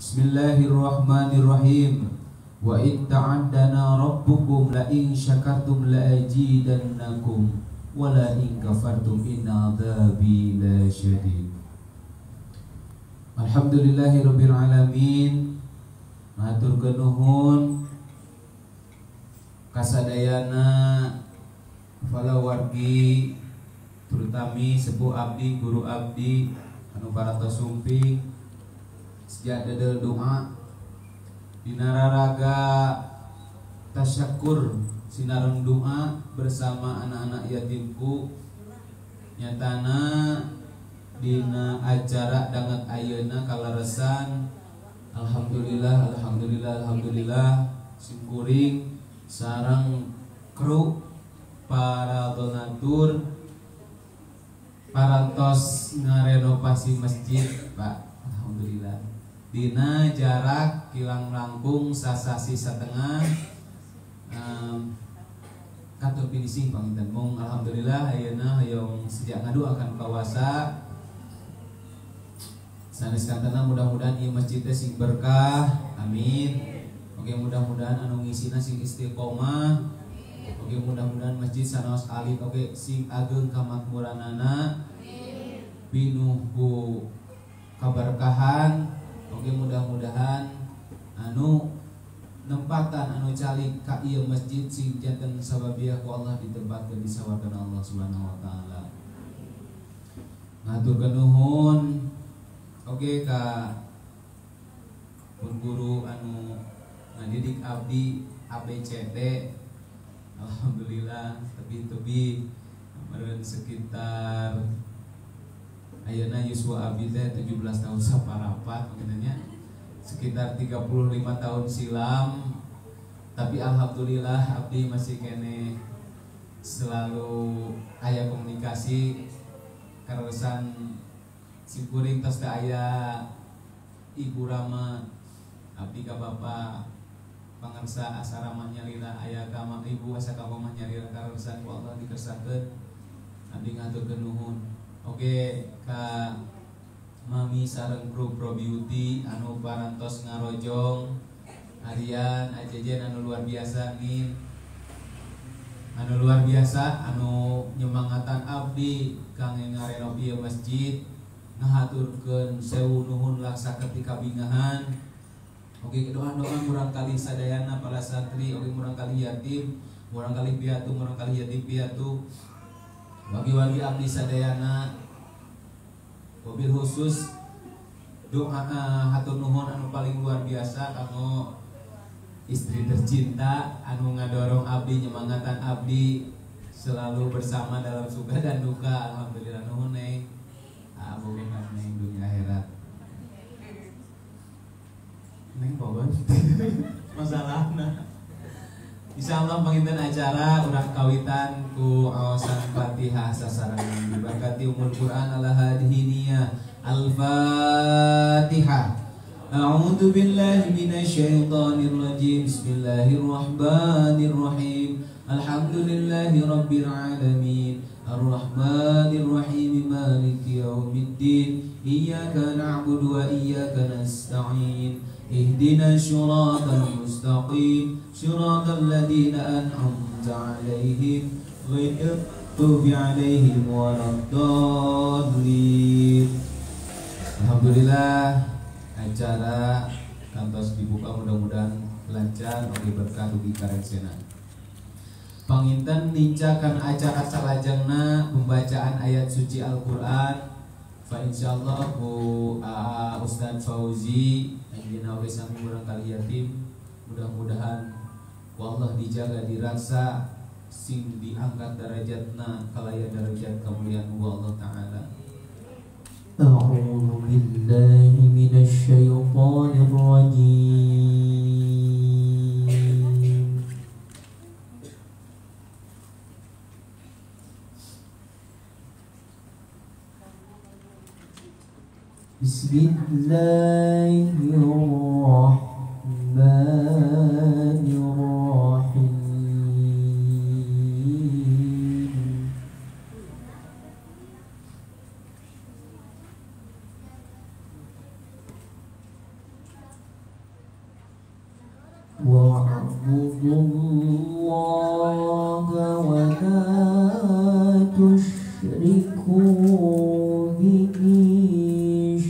Bismillahirrahmanirrahim. Wa in ta'addana rabbukum la in syakartum la azidannakum wa la in kafartum inna adzabi lasyadid. Alhamdulillahirabbil alamin. Matur nuhun kasadayana fala wargi terutami sepuh abdi guru abdi anu parantos sumping sejak dadel doa dinararaga tasyakur sinareng doa bersama anak-anak yatimku nyatana dina acara dangat ayeuna kalaresan. Alhamdulillah, alhamdulillah, alhamdulillah simkuring sareng kru para donatur parantos ngarenovasi masjid Pak. Alhamdulillah dina jarak kilang langkung sasasi satengah kantor finishing panginten mung. Alhamdulillah ayeuna hayong sejak ngadu akan kawasa sanes kantana mudah-mudahan ieu masjid teh sing berkah, amin. Oke, mudah-mudahan anu ngisina sing istiqomah. Oke, mudah-mudahan masjid sanaos alit oke sing ageng kamakmuranana, pinuh kaberkahan. Oke, mudah-mudahan anu nempatan anu calik ka ieu masjid sing janten sababiah ku Allah ditempatkeun di sawargana Allah Subhanahu wa taala. Ngaturkeun nuhun oke ka guru anu ngadidik abdi ABCD. Alhamdulillah tebi-tebi meureun sekitar ayeuna yuswa abdi teh 17 tahun saparapat maksudnya sekitar 35 tahun silam. Tapi alhamdulillah abdi masih kene selalu aya komunikasi karosan simkuring tos teh aya Ibu Rama abdi ka Bapak pangarsa asarama nyarira aya ka Ibu asa ka Mama nyarira karosan ku Allah dikersakakeun abdi ngaturkeun nuhun. Oke ka Mami sareng kru Pro Beauty anu parantos ngarojong harian ajejen anu luar biasa nih, anu luar biasa anu nyemangatan abdi kangge ngarenov ieu masjid ngahaturkeun sewu nuhun laksa ketika bingahan. Oke, doa-doa murang kali sadayana para santri, oke murang kali yatim, murang kali piatu, murang kali yatim piatu. Wagi-wagi abdi sadayana mobil khusus doa hatur nuhun anu paling luar biasa kanggo istri tercinta anu ngadorong abdi nyemangatan abdi selalu bersama dalam suka dan duka. Alhamdulillah nuhun neng aboge neng dunia akhirat neng boban masalahna. Insyaallah panginten acara urang kawitan ku awasan Fatihah sasarangan diberkati umul Quran ala hadhiniyah. Al-Fatihah. A'udzu billahi minasyaitonir rajim. Bismillahirrahmanirrahim. Alhamdulillahi rabbil alamin. Ar-Rahmanir Rahim. Maliki yaumiddin. Iyyaka na'budu wa iyyaka nasta'in. Ihdina syiratal mustaqim. Syiratal ladzina an'amta 'alaihim ghairil maghdubi 'alaihim waladdallin. Alhamdulillah acara kantos dibuka mudah-mudahan lancar oleh berkah ugi karengsena. Panginten nincakan acara salajengna pembacaan ayat suci Al-Qur'an. Fa insyaallah ku Ustaz Fauzi anjeunna oge sami urang kali yatim mudah-mudahan ku Allah dijaga dirasa sing diangkat derajatna kalaya derajat kemuliaan Allah taala. A'udzu billahi minasy syaithanir rajim. Bismillahirrahmanirrahim. واعبدوا الله ولا تشركوا به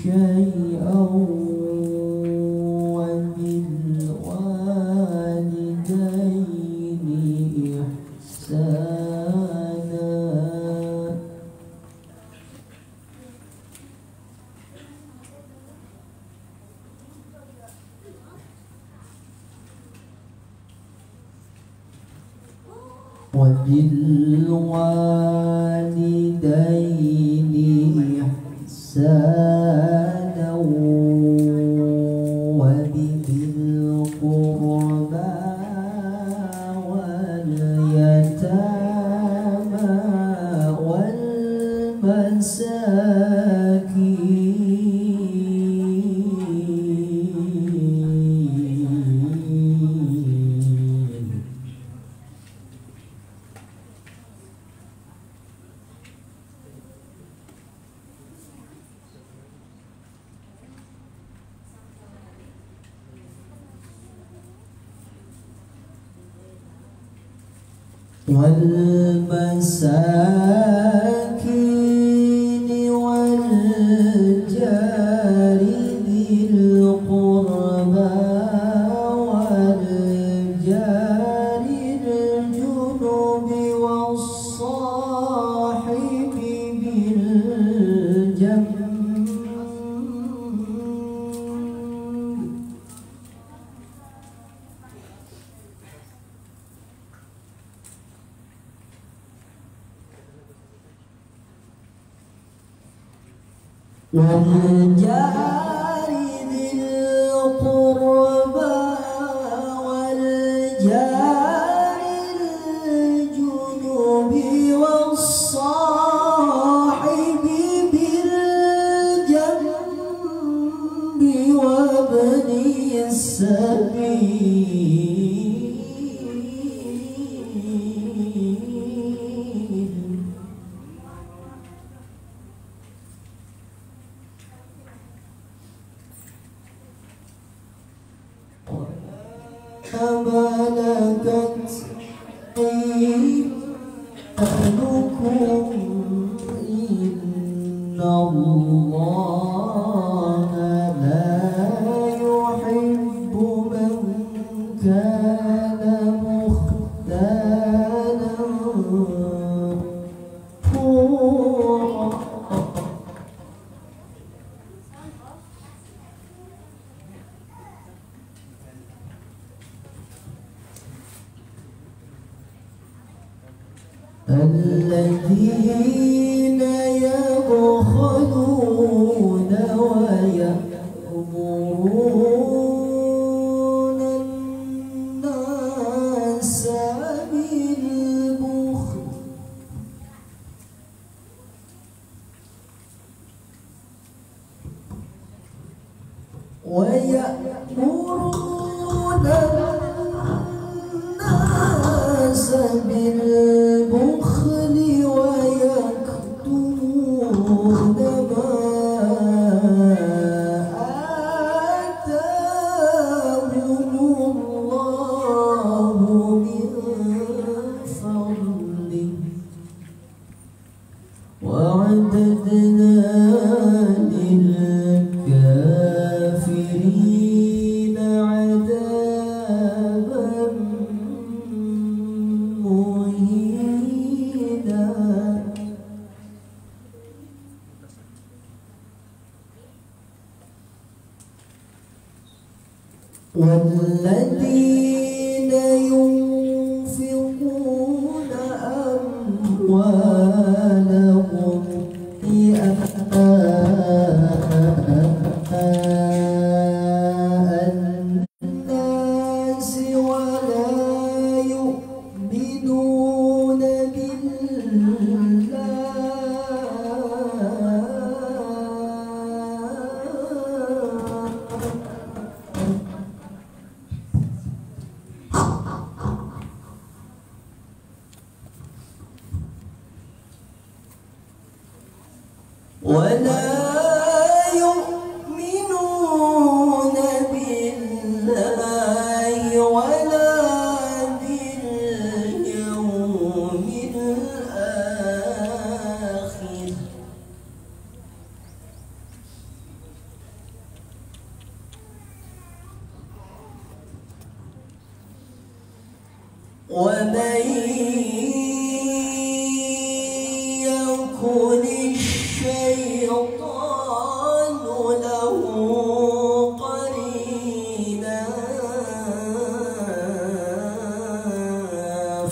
شيئا وبالوالدين إحسانا وبالوالدين إحسانا وبذي القربى واليتامى والمساكين والجار ذي القربى والجار الجنب والصاحب بالجنب والجار ذي القربى والجار الجنب والصاحب بالجنب وابن السبيل ملكت أيمانكم إن الله لا يحب من كان مختالا فخورا الذين يبخلون ويأمرون الناس بالبخل ويأمرون الناس بالبخل ويكتمون ما آتاهم الله من فضله وأعتدنا للكافرين عذابا مهينا والذين ينفقون أموالهم الناس ولا يؤمنون بالله ومن يكن الشيطان له قرينا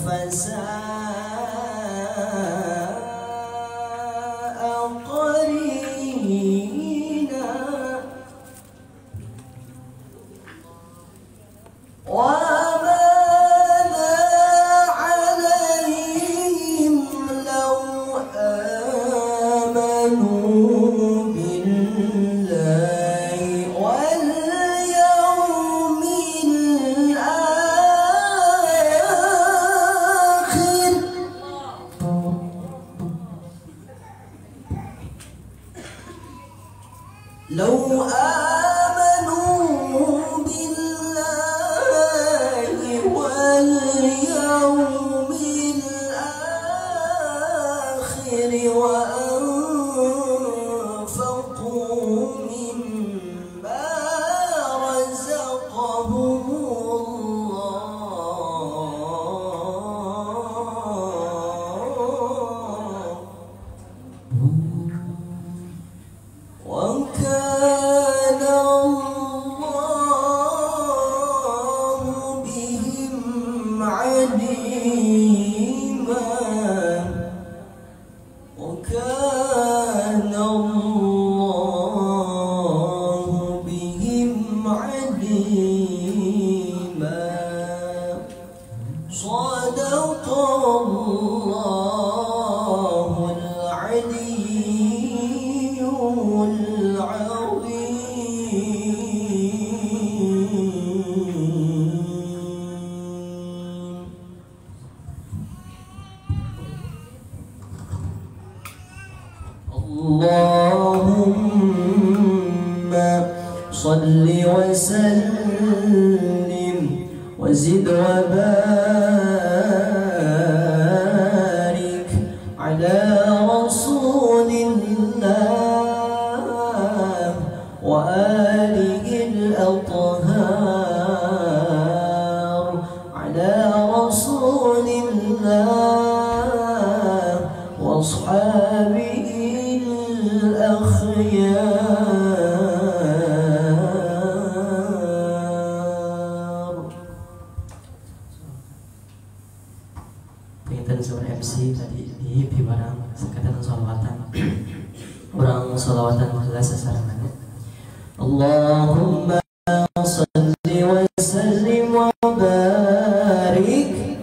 فساء قرينا وماذا عليهم لو آمنوا بالله واليوم الآخر لو آمنوا بالله واليوم الآخر وأنفقوا مما رزقهم الله وكان الله بهم عليما وكان الله بهم عليما صدق الله العلي العظيم اللهم صل وسلم وزد وبارك على رسول الله وآله الأطهار على رسول الله وأصحابه الأخيار. Pengintan sama MC tadi di pibarang sekatan salawatan. Orang salawatan mahalas sasarangannya. Allahumma salli wa sallim wa barik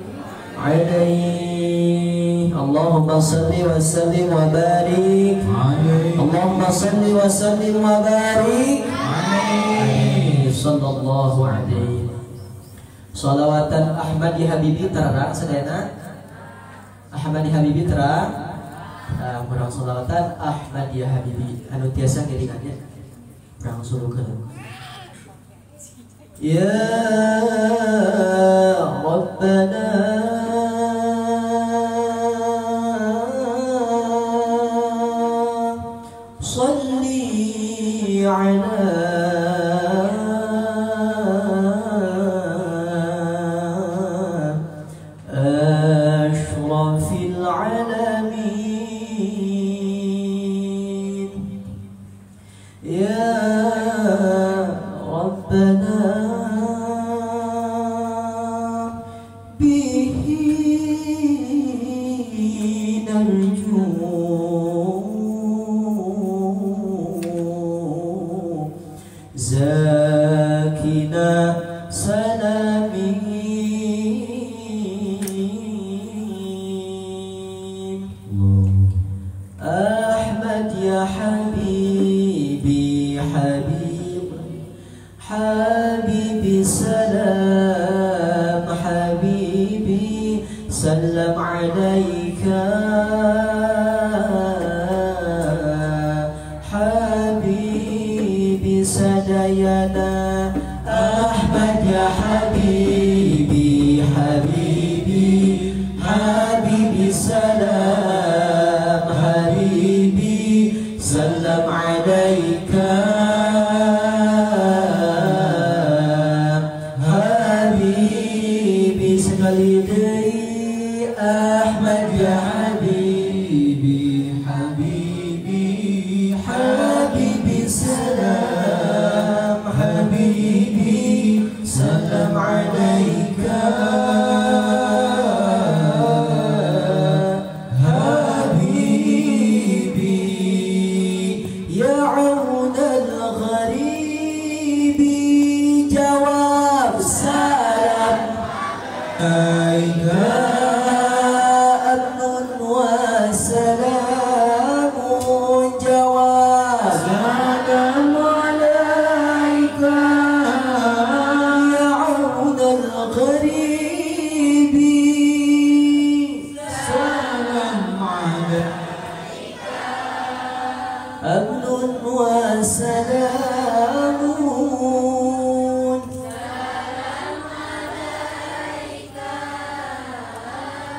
alaihi. Allahumma salli wa sallim wa barik alaihi. Allahumma salli wa sallim wa barik alaihi. Sallallahu alaihi. Salawatan Ahmadi Habibi terang sedena. Ahmadi Habibi terang. Kurang salawatan Ahmadi Habibi anu tiasa ngiringannya. Kurang sulukeun. Ya Rabbana salli ala ashrafil alamin. Ya Rabbana bihi narju zakina salamin. Ahmad ya habibi habib habibi salam habibi sallam alaika habibi sadayana. Ahmad ya habibi habibi habibi salam habibi sallam alaika habibi sekali habibi salam alaika habibi ya aun al-gharibi jawab salam alaika amnun wa salamun jawab salam alaika ya aun al-gharibi salam alaika amnun wa salamun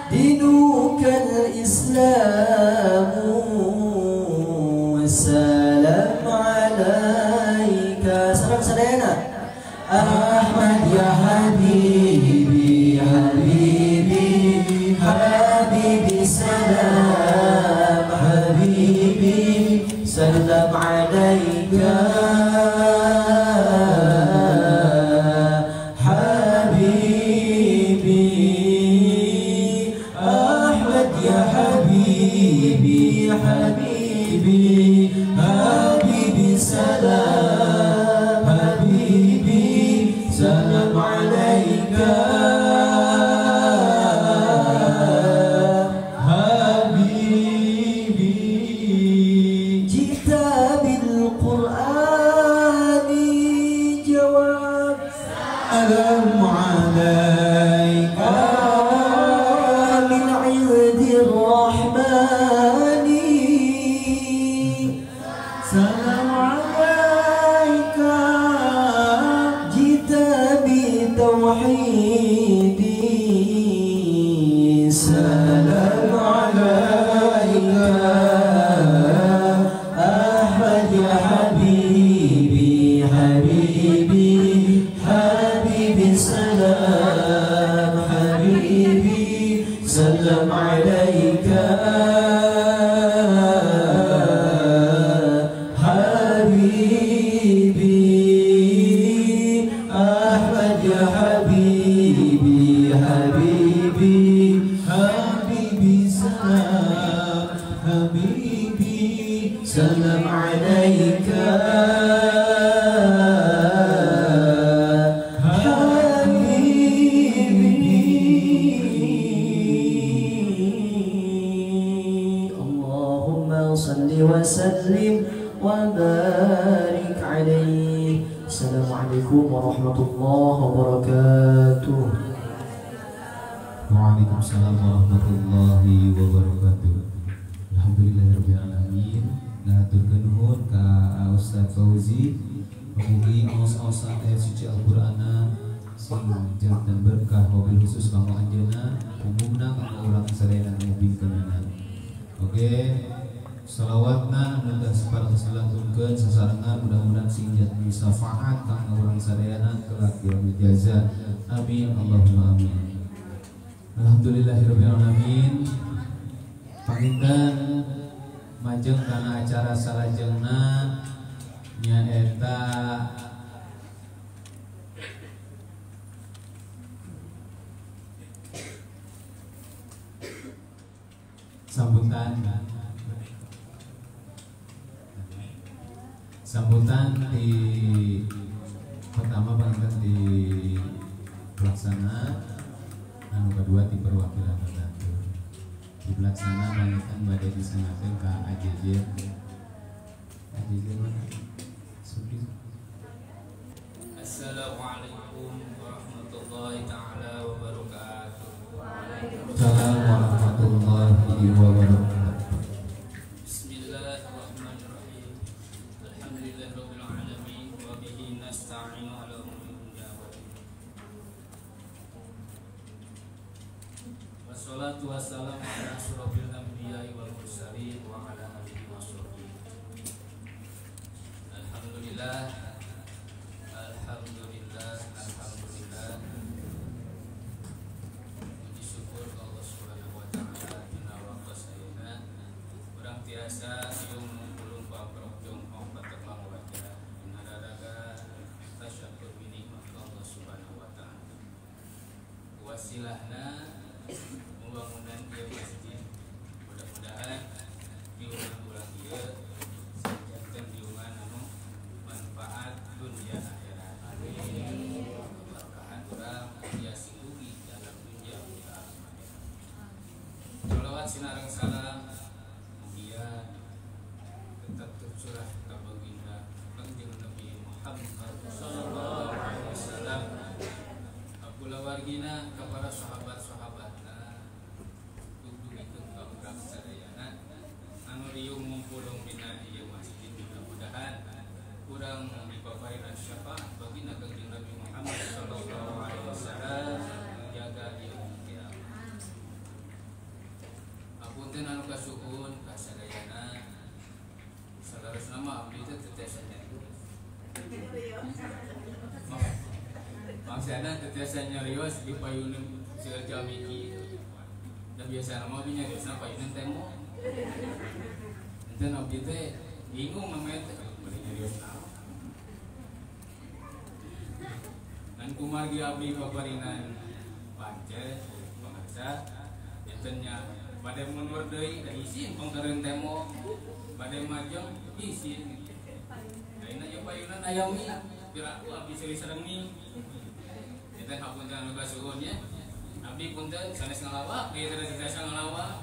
dinuka al-islamu salam alaika salam sadayana Ahmad ya habibi habibi habibi salam habibi salam alaika حبيبي حبيبي سلام حبيبي سلام عليك حبيبي جئت بالقرآن جواب سلام عليك من عند الرحمن salam alaika jita bitauhidi salam alaika Ahmad ya habibi habibi habibi salam habibi salam alaika salam alaika habibi Allahumma salli wa sallim wa barik alaihi. Assalamualaikum warahmatullahi wabarakatuh. Waalaikumsalam warahmatullahi wabarakatuh. Alhamdulillahirabbil alamin. Ngaturkeun nuhun ka Ustaz Fauzi mugi aos-aosan ayat suci Al-Qur'ana sing jantan berkah wabil khusus kanggo anjeunna umumna kanggo urang sadaya nu bingkeunana. Oke, shalawatna mudah sapatos dilantunkeun sasarengan mudah-mudahan sing jantan syafaat kanggo urang sadayana kelak yaumul jaza. Amin Allahumma amin. Alhamdulillahirabbil alamin. Panginten majeng karena acara salajengna nyaeta sambutan di pertama panginten di pelaksana, anu kedua di perwakilan Badatur. Di pelaksana panginten badai disengaja ke AJJ mana? Assalamualaikum warahmatullahi ta'ala wabarakatuh. Assalamualaikum warahmatullahi wabarakatuh. Bismillahirrahmanirrahim. Alhamdulillahirabbil alamin wa bihi nasta'inu ala umuri dunya wad din. Wassalatu wassalamu ala asyrofil anbiya'i wal mursalin wa ala alihi washabbihi. Alhamdulillah. Puji syukur Allah Subhanahu wa taala dina waktu sayana urang tiasa yung pulung paprok yung ong patepang wajah inararaga tasyakkur wasilahna pembangunan ieu masjid. Mudah-mudahan diulang-ulang ieu janten diungan anu manfaat dunia akhirat. Amin. Berkahan urang biasa rugi dalam dunia akhirat. Shalawat sinareng salam mugia tetap tercurah ka baginda Kanjeng Nabi Muhammad sallallahu alaihi wasallam. Kula wargina kepada sahabat-sahabatna dudukikeun ka urang sadayana anu riung ngumpulung dina ieu masjid. Mudah-mudahan urang dipaparingan syafaat baginda Kanjeng Nabi Muhammad sallallahu alaihi wasallam jaga ieu kiamat. Apunten anu kasuhun ka sadayana salarosna mah abdi teh tetesan maksudnya tetesan nyarios di payunan sejajar miki dan biasa nama abdi nyarios na payunan temo enten abdi teh bingung namanya teh beli nyarios na dan kumargi abdi paparinan pancet pengarsa entennya pada mundur deui da isin pangkeureun temo pada majeng isin ayeuna ye payunan aya mie kira abdi seri sareng mie eta hapunten anu kasuhun nya abdi punten sanes ngalawak ieu teh desa ngalawak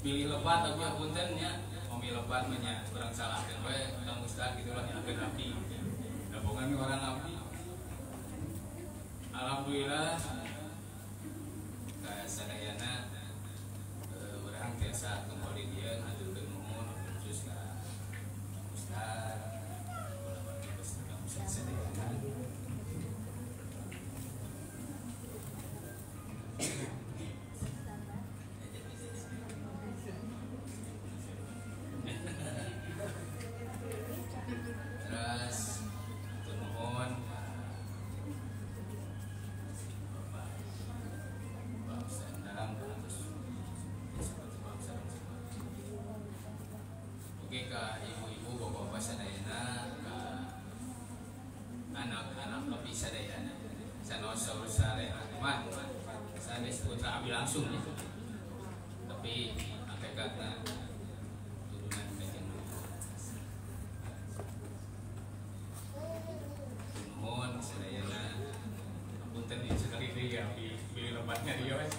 pilih lepat abdi hapunten nya momi lepat mah nya urang salahkeun we Kang Ustaz kitu lah nyakeun abdi gabungan orang abdi alhamdulillah ka sadayana urang tiasa kembali dia ngaturkeun nuhun khusus ka Ustaz kula bagi Kang Ustaz sadayana terus nuhun bangsa dalam terus bangsa oke ka ibu-ibu bapak-bapak sadayana ka anak-anak lebih sadayana sanosa usare mah sanes putra abdi langsung ya tapi hakikatna turunan Kanjeng nuhun sadayana punten di sekali deui ya pilih lempatnya dia wes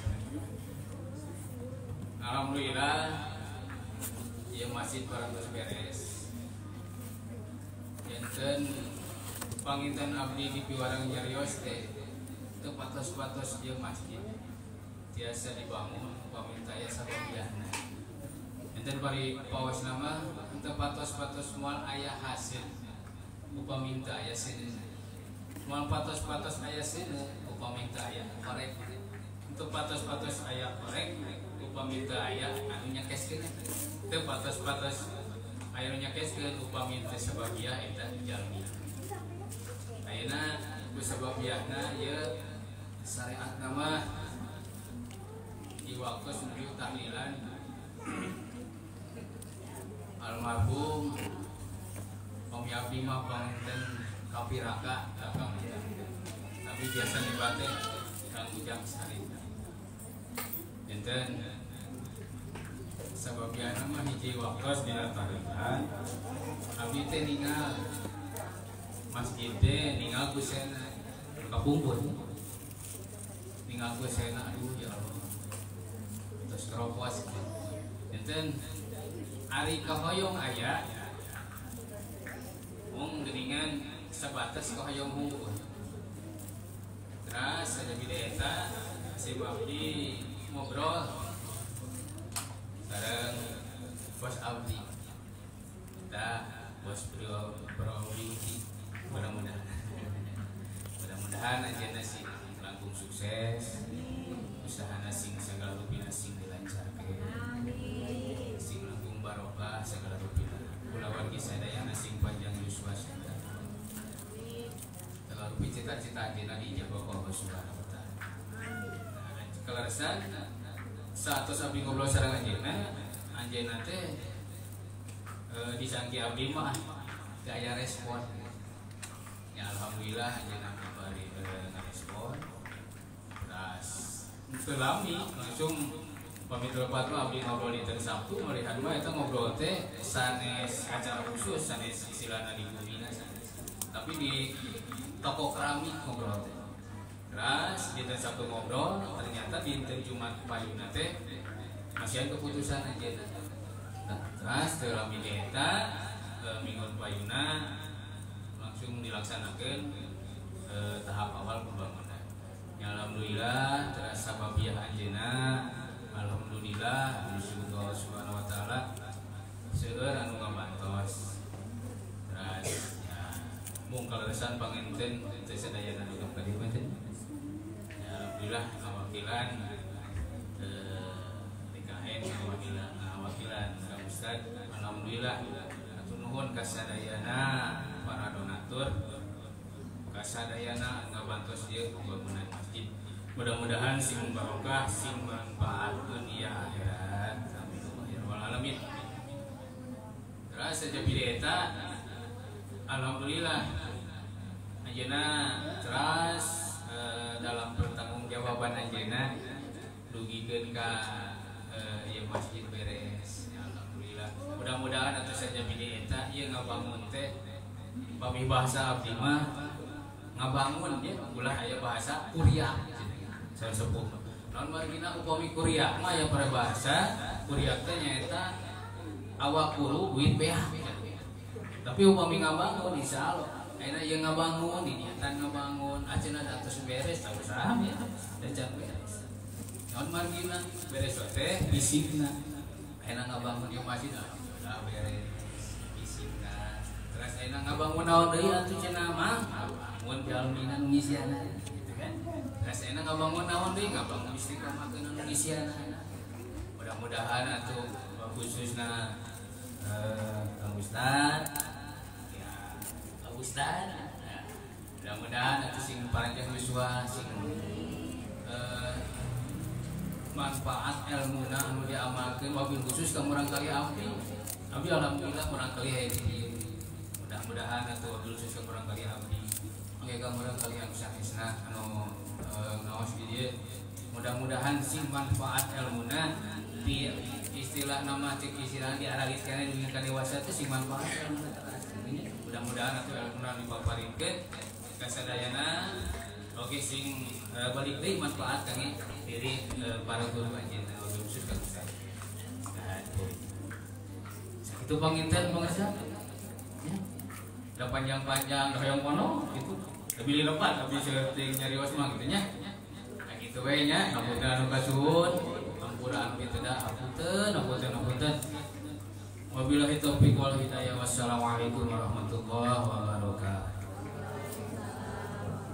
alhamdulillah ieu masjid parantos beres enten panginten abdi di piwarang nyarios teh teu patos-patos ieu masjid tiasa dibangun pamintaya sabagianna enten bari pawas nama teu patos-patos moal aya hasil upaminta aya sini moal patos-patos aya sini upaminta aya korek teu patos-patos aya korek upaminta aya anu nyakeskeun teu patos-patos aya nu nyakeskeun upaminta sabagia eta jalmi ayeuna ku sabagiana ieu syariat nama iwakos nuju tahlilan almarhum Om Yabdi mah panginten kapiraka kakang tapi biasa nyebate Kang Ujang Sari enten sabagiana mah hiji waktos dina tahlilan abdi teh ningal masjid teh ningal kusena kapumpul ningal kusena aduh ya Allah terus keropos enten ari kahoyong aya mung geuningan sabatas kahoyong hungkul terus ada bideta si abdi ngobrol sareng bos abdi kita bos Bro-Beauty mudah-mudahan aja sing langkung sukses usahana sing segala rupina sing dilancarkeun sing langkung barokah segala rupina kula wargi sadayana sing panjang yuswa sada segala rupi cita-cita dina dijaba ku Allah Subhanahu wa taala kaleresan satos abdi ngobrol sareng anjeunna teh disangki abdi mah teu aya respon ya alhamdulillah anjeunna bari ngarespon ras selami langsung pamit lepat mah abdi ngobrol di hari Sabtu melihat mah eta ngobrol teh sanes acara khusus sanes istilahna di bumina sanes tapi di toko keramik ngobrol teh ras di hari Sabtu ngobrol ternyata di hari Jumat payuna teh masih keputusan aja ras selami eta minggu payuna langsung dilaksanakan tahap awal pembangunan. Ya, alhamdulillah terasa babiah anjeuna. Alhamdulillah Gusti Allah Subhanahu wa taala seueur anu ngabantos. Terus ya mung kaleresan panginten teu sadayana anu ka dieu teh. Ya alhamdulillah ngawakilan DKN ngawakilan ka Ustaz. Alhamdulillah atur nuhun ka sadayana para donatur kasadayana ngabantos ieu pembangunan masjid. Mudah-mudahan sing barokah sing manfaat dunia akhirat. Amin ya rabbal alamin. Terus saja eta alhamdulillah ayeuna terus dalam pertanggungjawaban ayeuna dugikeun ka ieu masjid beres. Ya, alhamdulillah. Mudah-mudahan atuh saja eta ieu ngabangun teh pami bahasa abdi mah ngabangun ya ulah aya bahasa kuria saya sepuh naon margina upami kuria mah aya parabahasa kuria teh nyaeta awak kulu duit beah tapi upami ngabangun insyaallah ayeuna ieu ngabangun niatan ngabangun aceuna atos beres tahu saha ya dan beres naon margina beres teh bisikna ayeuna ngabangun ieu masjid alhamdulillah beres bisikna terus ayeuna ngabangun naon deui atuh cenah mah bangun jalminan ngisiana gitu kan terus ayeuna ngabangun naon deui ngabangun istiqomah keun ngisiana mudah-mudahan atuh khususna Kang Ustad ya Kang Ustad mudah-mudahan atuh sing paranjang yuswa sing manfaat ilmuna anu diamalkeun wabil khusus ka murang kali abdi alhamdulillah murang kali hayu mudah-mudahan atuh wabil khusus ka murang kali abdi gambaran kalian sanesna anu ngaos di dieu mudah-mudahan sing manfaat ilmuna di istilah nama cek istilah diaralit kana dengan kadewasa teh sing manfaat ilmuna mudah-mudahan atuh ilmuna dipaparikeun kasadayana oge sing balik deui manfaat kangge diri para guru anjeunna khusus ka Ustaz. Itu panginten pangarsa ya udah panjang-panjang udah yang kono gitu lebih lepat tapi seperti nyari wasma gitu nya nah gitu we nya ngapunten anu kasuhun ampura anu kitu da apunten wabillahi taufiq wal hidayah wassalamualaikum warahmatullahi wabarakatuh.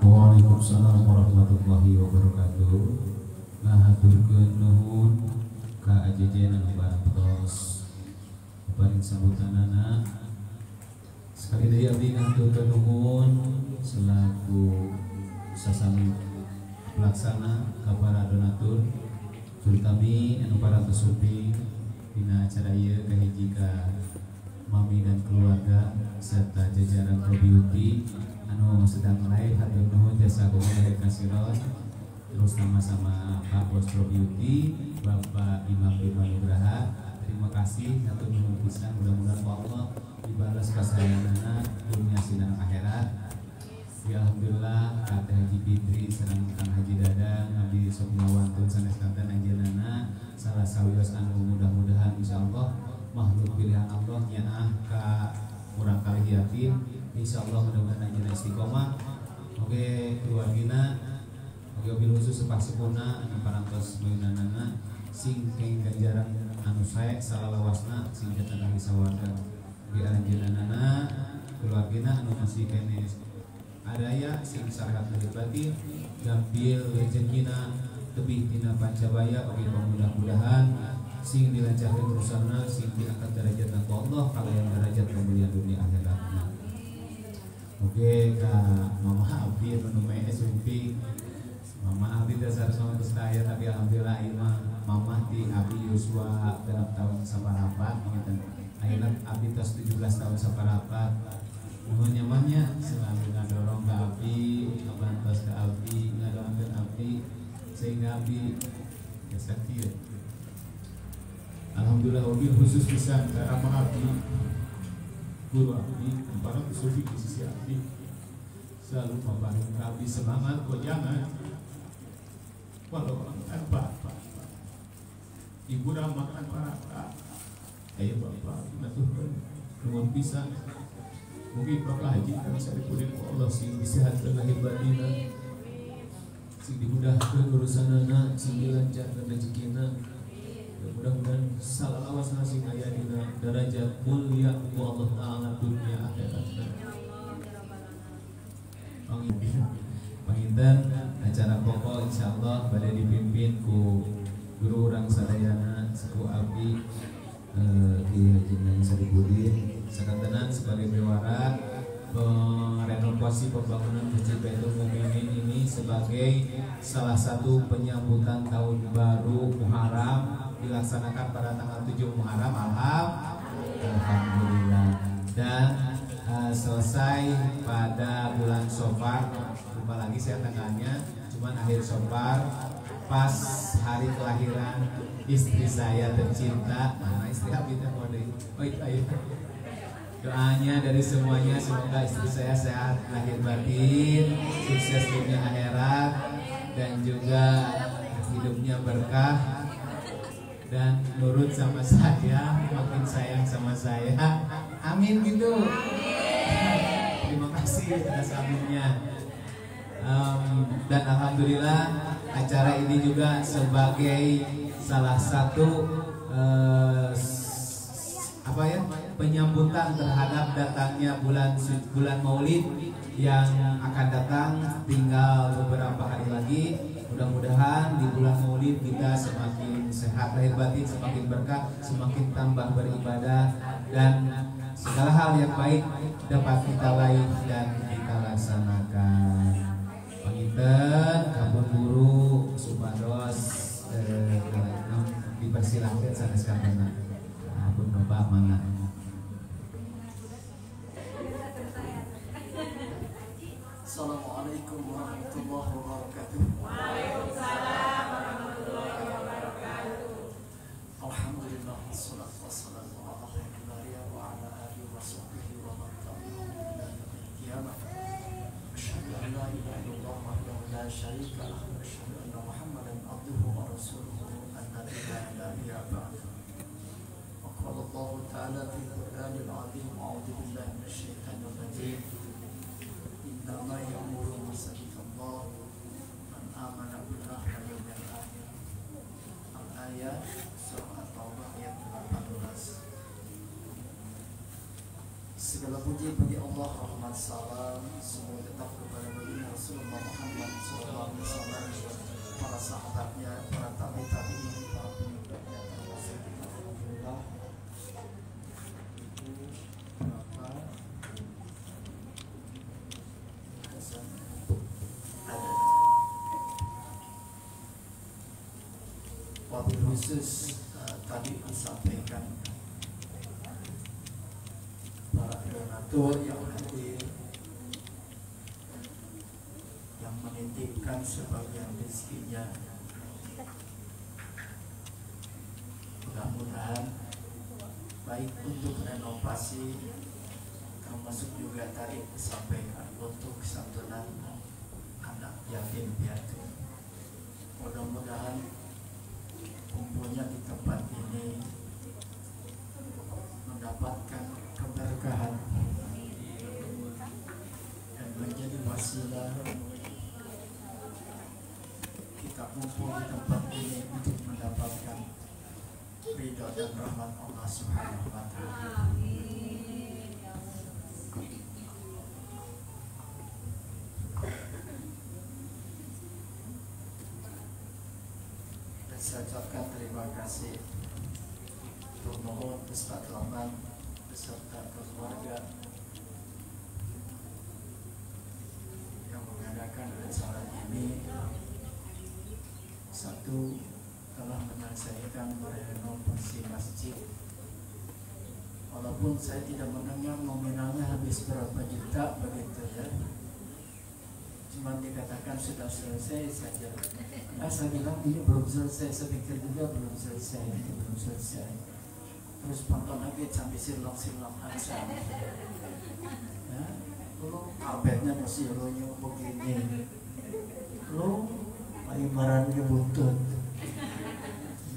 Waalaikumsalam warahmatullahi wabarakatuh. Ngahaturkeun nuhun ka ajejen anu barantos paring sambutanana sekali deui abdi ngaturkeun nuhun selaku sasami pelaksana ka para donatur terutami anu parantos suping dina acara ieu kahiji ka mami dan keluarga serta jajaran Pro Beauty anu sedang live hatur nuhun jasa komunikasi kasiron terus sama-sama Pak Bos Pro Beauty Bapak Imam Bima Nugraha terima kasih hatur nuhun pisan mudah-mudahan Allah dibalas kasayanganna dunia sinan akhirat. Ya alhamdulillah Kak Haji Fitri sareng Kang Haji Dadang abdi sok ngawantun sanes kanten anjeunna salah sawios anu mudah-mudahan insyaallah makhluk pilihan Allah nyaah ka urang kali yakin insyaallah mudah-mudahan anjeunna istiqomah oge keluargina oge wabil khusus sepuh-sepuhna anu parantos meunanana sing keng ganjaran anu sae salalawasna sing jatan ahli sawarga di anjeunna keluargina anu masih kene adaya sing syariat batin gampil rezekina tebih tina pancabaya oge mudah-mudahan sing dilancarkeun urusanna sing diangkat derajatna ku Allah kalayan derajat kemuliaan dunia akhiratna. Oge ka Mama Abdi anu mae sumpi Mama Abdi dasar sama kaya tapi alhamdulillah ieu mah Mama di Abdi Yuswa dalam tahun sabarapat ngeten ayeuna Abdi tos 17 tahun sabarapat. Nuhun nyamannya selalu ngadorong ke Abdi, ngabantos ke Abdi, ngadorongkeun Abdi Alhamdulillah wabil khusus bisa cara mengabdi guru abdi para sufi di sisi abdi selalu membangun abdi semangat jangan walau apa ibu dah makan para ayo bapak natuh nuhun pisan mungkin bapak haji kan saripudin ku Allah sing disehatkeun lahir batin sing dimudahkeun urusanana sing dilancarkeun rezekina mudah-mudahan salawat sing aya dina derajat mulia ku Allah taala dunia akhirat. Panginten acara pokok insyaallah pada dipimpin ku guru urang sadayana sepuh abdi Kiai Haji Nang Saripudin sakantenan sebagai bewara renovasi pembangunan Masjid Baitul Mukminin ini sebagai salah satu penyambutan tahun baru Muharram dilaksanakan pada tanggal 7 Muharram. Alhamdulillah. Dan selesai pada bulan Safar, lupa lagi saya tanggalnya, cuman akhir Safar pas hari kelahiran istri saya tercinta. Nah, istri Habib mode. Oh itu ayo. Doanya dari semuanya semoga istri saya sehat lahir batin, sukses dunia akhirat dan juga hidupnya berkah dan nurut sama saya, makin sayang sama saya. Amin gitu. Terima kasih atas aminnya. Dan alhamdulillah acara ini juga sebagai salah satu penyambutan terhadap datangnya bulan Maulid yang akan datang tinggal beberapa hari lagi. Mudah-mudahan di bulan Maulid kita semakin sehat lahir batin, semakin berkah, semakin tambah beribadah dan segala hal yang baik dapat kita raih dan kita laksanakan. Panginten kabun guru supados dipersilahkan sanes kapena. Ampun Bapak mana? Assalamualaikum warahmatullahi wabarakatuh. Waalaikumsalam warahmatullahi wabarakatuh. Alhamdulillah wassalatu wassalamu ala khairil bariyah wa ala alihi wa sahbihi wa man tabi'ahum ila yaumil qiyamah. Asyhadu an la ilaha illallah wahdahu la syarika lah wa asyhadu anna Muhammadan abduhu wa rasuluhu an-nabi la ilaha illa ba'd. Wa qala Allah ta'ala fi Qur'anil 'azim a'udzu billahi minasy syaithanir rajim. Innama ya'muru masajidallah man amana billahi wal yawmil akhir. Al-ayat surah At-Taubah ayat 18. Segala puji bagi Allah, rahmat salam semua tetap kepada baginda Rasulullah Muhammad SAW, para sahabatnya, para tabi'in, para pengikutnya termasuk kita. Alhamdulillah. Wabil khusus tadi disampaikan para donatur yang hadir, yang menitipkan sebagian rezekinya. Mudah-mudahan baik untuk renovasi, termasuk juga tadi disampaikan untuk santunan anak yatim piatu. Mudah-mudahan kumpulnya di tempat ini mendapatkan keberkahan dan menjadi wasilah kita kumpul di tempat ini untuk mendapatkan ridho dan rahmat Allah Subhanahu wa Ta'ala. Saya ucapkan terima kasih untuk mohon Ustaz Laman beserta keluarga yang mengadakan acara ini. Satu, telah menyelesaikan merenovasi masjid. Walaupun saya tidak mendengar nominalnya habis berapa juta begitu ya, cuma dikatakan sudah selesai saja. Saya bilang ini belum selesai, saya pikir juga belum selesai, ini belum selesai. terus pantun lagi sampai silang-silang aja ya, lu kabetnya masih ronyo begini, lu ibaratnya buntut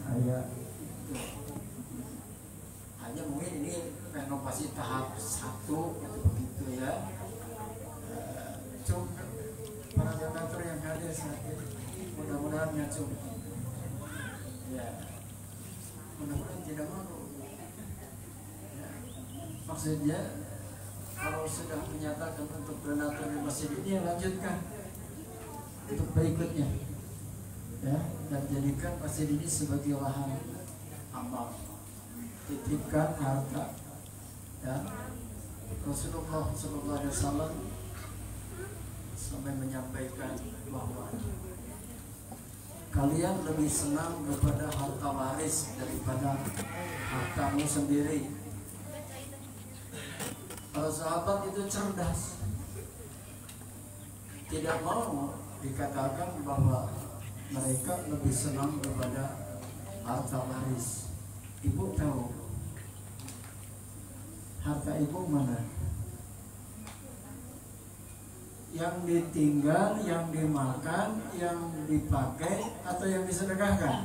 kayak hanya mungkin ini renovasi tahap 1 begitu ya. Cung para donatur yang hadir saat ini mudah-mudahan ya Cung ya, mudah-mudahan tidak malu ya. Maksudnya kalau sudah menyatakan untuk donatur di masjid ini ya lanjutkan untuk berikutnya ya, dan jadikan masjid ini sebagai lahan amal, titipkan harta ya. Rasulullah SAW sampai menyampaikan bahwa kalian lebih senang kepada harta waris daripada hartamu sendiri. Para sahabat itu cerdas, tidak mau dikatakan bahwa mereka lebih senang kepada harta waris. Ibu tahu harta ibu mana? Yang ditinggal, yang dimakan, yang dipakai, atau yang disedekahkan?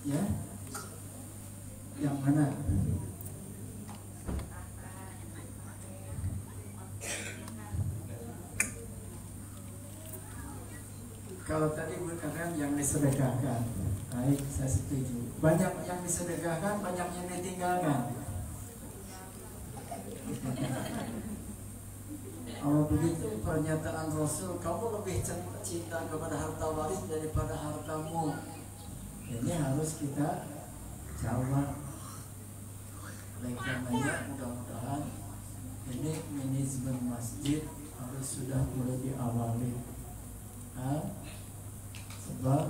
Ya, yang mana? Kalau tadi katakan yang disedekahkan, baik, saya setuju. Banyak yang disedekahkan, banyak yang ditinggalkan. Kalau begitu pernyataan Rasul, kamu lebih cinta kepada harta waris daripada hartamu, ini harus kita jawab. Oleh karenanya mudah-mudahan ini manajemen masjid harus sudah mulai diawali. Sebab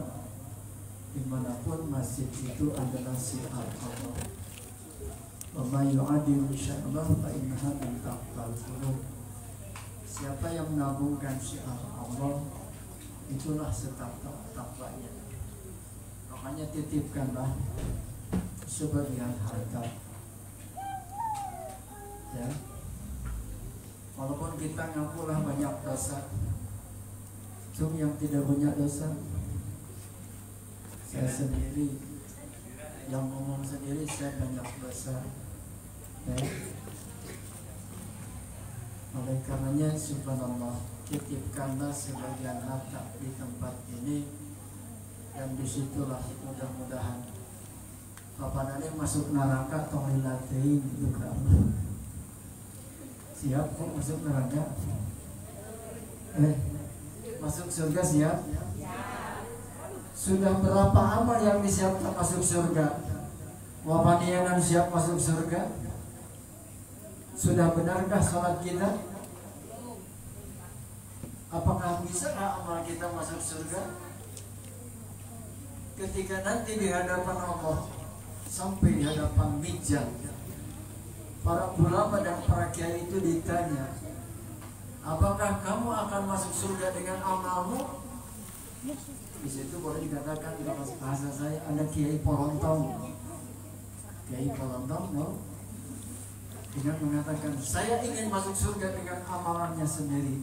dimanapun masjid itu adalah syiar Allah. Wa may yu'adil sya'Allah fa innaha min taqwal qulub. Siapa yang mengagungkan syiar Allah, itulah setakwanya. Makanya titipkanlah sebagian harta ya. Walaupun kita ngakulah banyak dosa, cuma yang tidak banyak dosa saya sendiri, yang ngomong sendiri saya banyak dosa ya. Oleh karenanya subhanallah, titipkanlah sebagian harta di tempat ini, dan disitulah mudah-mudahan Bapak Nani masuk neraka tong lilatein itu kamu siap kok masuk neraka? Masuk surga siap? Sudah berapa amal yang disiapkan masuk surga? Wapanianan siap masuk surga? Sudah benarkah sholat kita? Apakah bisa amal kita masuk surga? Ketika nanti di hadapan Allah, sampai di hadapan mizan, para ulama dan para kiai itu ditanya, apakah kamu akan masuk surga dengan amalmu? Di situ boleh dikatakan dalam bahasa saya ada kiai polontong. Kiai polontong dengan mengatakan saya ingin masuk surga dengan amalannya sendiri.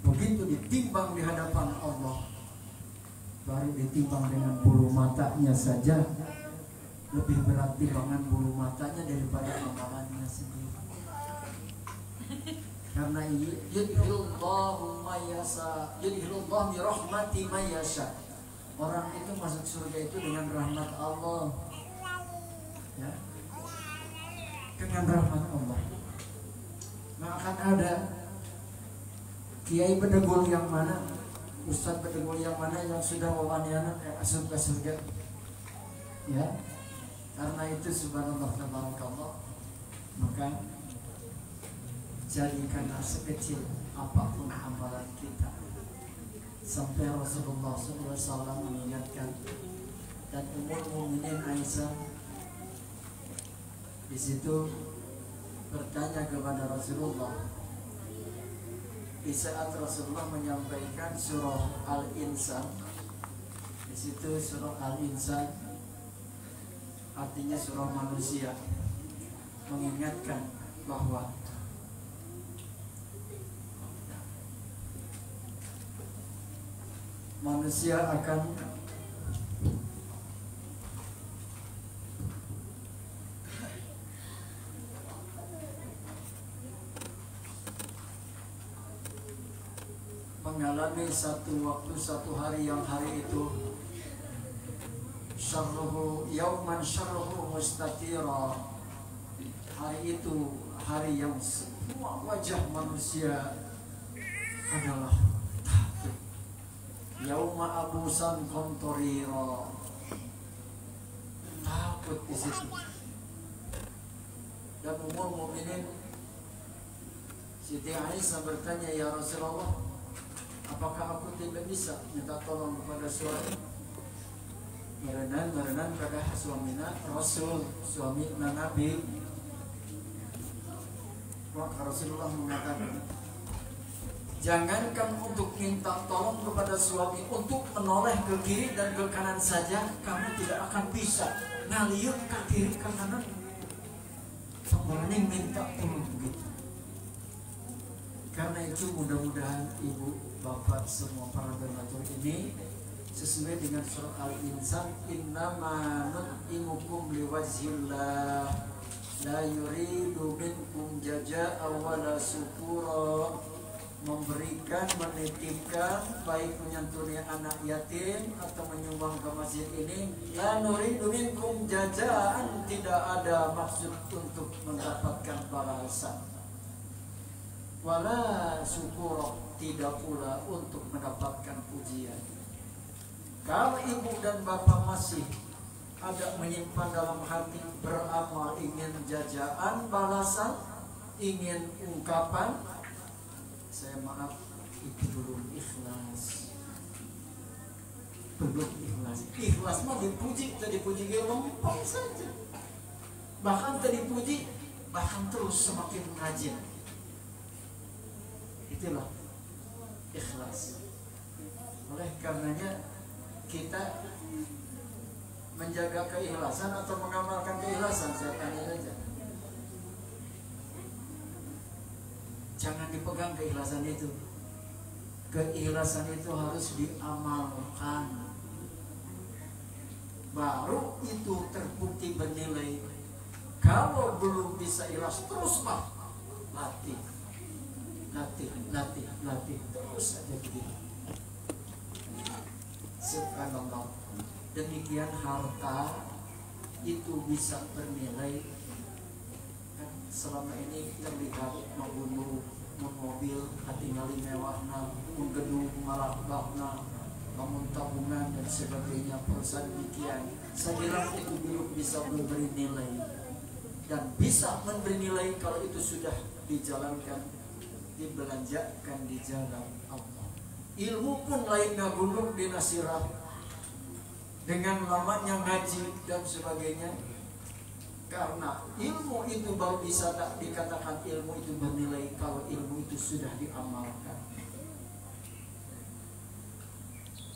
Begitu ditimbang di hadapan Allah, baru ditimbang dengan bulu matanya saja, lebih berat timbangan bulu matanya daripada amalannya sendiri. Karena yudhilullahu mayasa, yudhilullahu birahmati mayasa. Orang itu masuk surga itu dengan rahmat Allah ya, dengan rahmat Allah. Nah, akan ada kiai bedegul yang mana, ustaz bedegul yang mana yang sudah wawaniana masuk ke surga ya. Karena itu subhanallah tabarakallah, maka jadikanlah sekecil apapun amalan kita. Sampai Rasulullah SAW mengingatkan, dan Ummul Mukminin Aisyah di situ bertanya kepada Rasulullah di saat Rasulullah menyampaikan surah Al-Insan. Di situ surah Al-Insan artinya surah manusia, mengingatkan bahwa manusia akan mengalami satu waktu, satu hari yang hari itu syarruhu yauman syarruhu mustatira. Hari itu hari yang semua wajah manusia adalah takut. Yauma abusan kontoriro, takut di situ. Dan Ummul Mukminin Siti Aisyah bertanya, ya Rasulullah, apakah aku tidak bisa minta tolong kepada suami? Merenan pada suamina Rasul, suamina Nabi. Maka Rasulullah mengatakan, jangankan untuk minta tolong kepada suami, untuk menoleh ke kiri dan ke kanan saja kamu tidak akan bisa. Ngaliuk ke kiri ke kanan, semuanya minta tolong begitu. Karena itu mudah-mudahan ibu, bapak, semua para donatur ini sesuai dengan surah Al-Insan, innama nut'imukum liwajhillah la yuridu minkum jazaa'a wala syukura, memberikan, menitipkan, baik menyantuni anak yatim atau menyumbang ke masjid ini, la nuridu minkum jazaa'an, tidak ada maksud untuk mendapatkan balasan, wala syukura, tidak pula untuk mendapatkan pujian. Kalau ibu dan bapak masih ada menyimpan dalam hati beramal, ingin jajaan balasan, ingin ungkapan, saya maaf, itu belum ikhlas. Belum ikhlas. Ikhlas mah dipuji, tidak dipuji lempeng saja. Bahkan tidak dipuji, bahkan terus semakin rajin. Itulah ikhlas. Oleh karenanya kita menjaga keikhlasan atau mengamalkan keikhlasan, saya tanya saja. Jangan dipegang keikhlasan itu. Keikhlasan itu harus diamalkan. Baru itu terbukti bernilai. Kalau belum bisa ikhlas, terus lah latih terus saja begitu. Subhanallah. Demikian harta itu bisa bernilai. Kan selama ini terlihat membunuh, mobil, tinggali mewahna, gedung malakbahna, bangun tabungan dan sebagainya, perusahaan demikian. Saya bilang itu belum bisa memberi nilai, dan bisa memberi nilai kalau itu sudah dijalankan, dibelanjakan di jalan Allah. Ilmu pun lain ngagundung di nasirah dengan lamanya ngaji dan sebagainya. Karena ilmu itu baru bisa tak dikatakan ilmu itu bernilai kalau ilmu itu sudah diamalkan.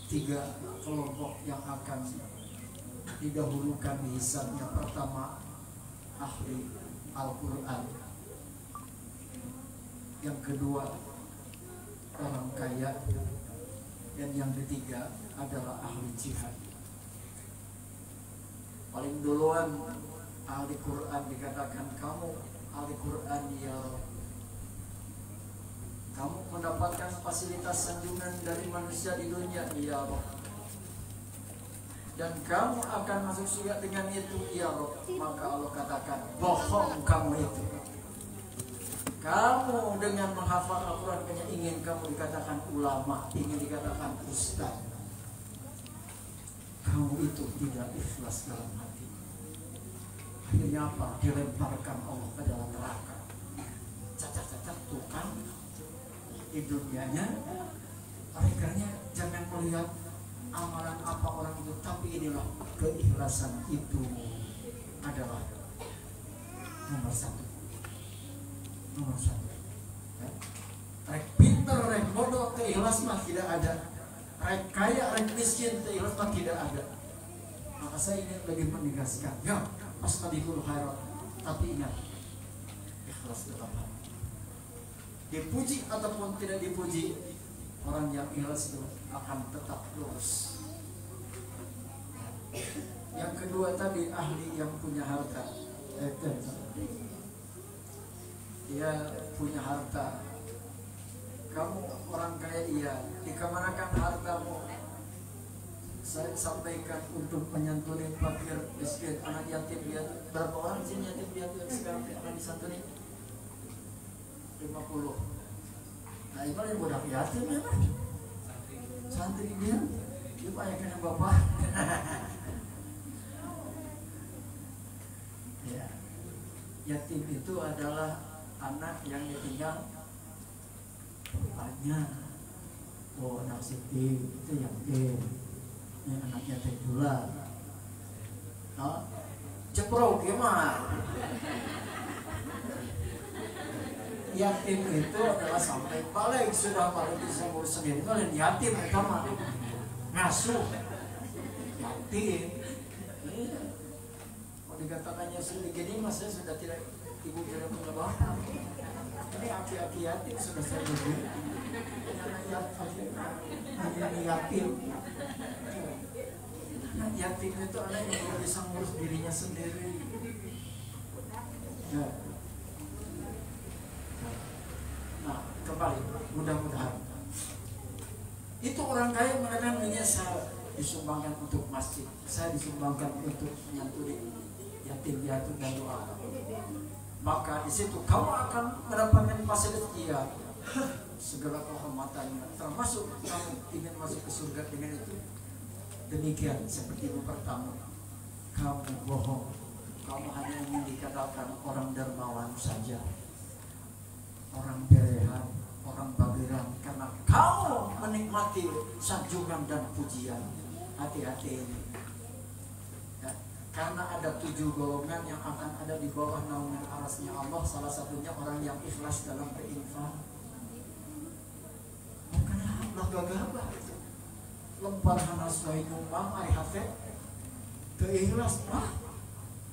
3 kelompok yang akan didahulukan hisabnya. Pertama, ahli Al-Quran. Yang kedua, orang kaya. Dan yang ketiga adalah ahli jihad. Paling duluan ahli Quran dikatakan, kamu ahli Quran ya Rabb, kamu mendapatkan fasilitas sanjungan dari manusia di dunia ya Rabb, dan kamu akan masuk surga dengan itu ya Rabb. Maka Allah katakan, bohong kamu itu. Kamu dengan menghafal Al-Quran hanya ingin kamu dikatakan ulama, ingin dikatakan ustaz. Kamu itu tidak ikhlas dalam hati. Akhirnya apa? Dilemparkan Allah ke dalam neraka. Cacat-cacat tukang di dunianya. Oleh karenanya jangan melihat amalan apa orang itu, tapi inilah keikhlasan itu adalah nomor satu. Ya. Rek pinter, rek bodoh, keikhlas mah tidak ada. Rek kaya, rek miskin, keikhlas mah tidak ada. Maka saya ingin lebih menegaskan, ya, fastabiqul khairat, tapi ingat, ikhlas dalam hati. Dipuji ataupun tidak dipuji, orang yang ikhlas itu akan tetap lurus. Yang kedua tadi, ahli yang punya harta. Dia punya harta. Kamu orang kaya, iya. Dikemanakan hartamu? Saya sampaikan untuk menyantuni fakir, miskin, anak yatim piatu. Berapa orang di sini yatim piatu yang sekarang akan disantuni? 50. Nah, ini yang budak yatim ya, Pak. Santri dia banyak yang bapak. Ya. Yatim itu adalah anak yang ditinggal bapaknya. Oh, anak Siti itu yatim. Ini anaknya teh pula. Nah, ceprok gimana? Yatim itu adalah sampai balik sudah pada bisa ngurus sendiri. Kalian yatim pertama ngasuh yatim. Kalau dikatakannya sudah begini, mas saya sudah tidak, ibu tidak punya bapak. Ini aki-aki yatim sudah saya begini. Anak yatim. Anak yatim itu anak yang tidak bisa ngurus dirinya sendiri. Ya. Nah, kembali, mudah-mudahan itu orang kaya mengatakan, saya disumbangkan untuk masjid, saya disumbangkan untuk menyantuni yatim piatu dan doa. Maka di situ kamu akan mendapatkan fasilitas dia, segala kehormatannya, termasuk kamu ingin masuk ke surga dengan itu. Demikian seperti yang pertama, kamu bohong, kamu hanya ingin dikatakan orang dermawan saja, orang berehan, orang bagiran, karena kamu menikmati sanjungan dan pujian. Hati-hati ini ya, karena ada 7 golongan yang akan ada di bawah naungan arasnya Allah. Salah satunya orang yang ikhlas dalam berinfak. Bukannya Allah gagabah itu lempar hana suai numpang ari hati keikhlas mah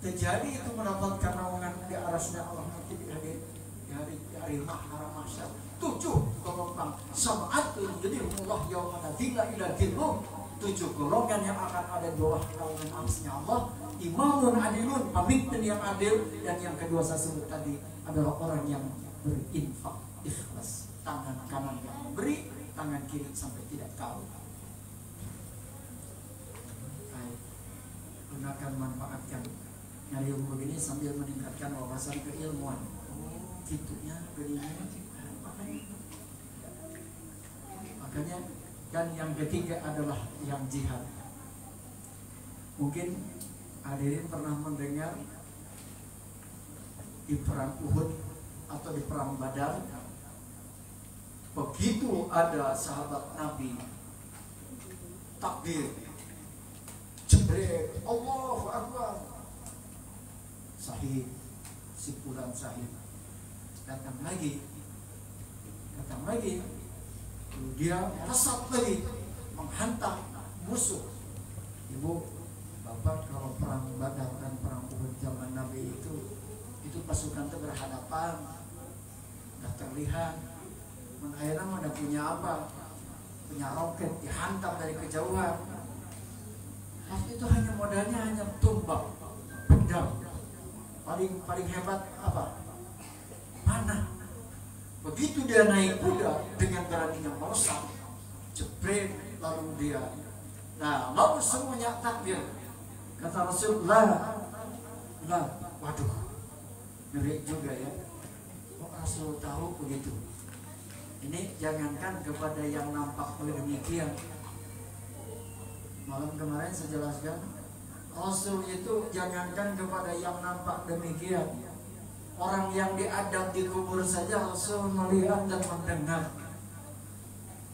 terjadi itu mendapatkan naungan di arasnya Allah nanti di hari mahsyar. 7 golongan sab'atun jadi Allah yaumana dzilla ila dzilluh. 7 golongan yang akan ada di bawah naungan arasnya Allah. Imamun adilun, pemimpin yang adil. Dan yang kedua saya sebut tadi adalah orang yang berinfak ikhlas. Tangan kanan yang memberi, tangan kiri sampai tidak tahu. Baik, gunakan, manfaatkan nyari ilmu ini sambil meningkatkan wawasan keilmuan. Gitunya begini. Makanya, dan yang ketiga adalah yang jihad. Mungkin hadirin pernah mendengar di perang Uhud atau di perang Badar, begitu ada sahabat Nabi takbir, jebret, Allahu Akbar, sahih, si fulan sahih. Datang lagi, dia kesat lagi menghantam musuh. Ibu, bapak, kalau perang Badar dan perang Uhud zaman Nabi itu pasukan itu berhadapan, tidak terlihat. Akhirnya mana punya apa? Punya roket, dihantam dari kejauhan. Waktu itu hanya modalnya hanya tombak, pedang. Paling hebat apa? Panah. Begitu dia naik kuda dengan beraninya melesat, jebret, lalu dia. Nah, lalu semuanya takbir. Kata Rasulullah, waduh, ngeri juga ya. Kok Rasul tahu begitu? Ini jangankan kepada yang nampak demikian. Malam kemarin saya jelaskan, Rasul itu jangankan kepada yang nampak demikian. Orang yang diadab di kubur saja Rasul melihat dan mendengar.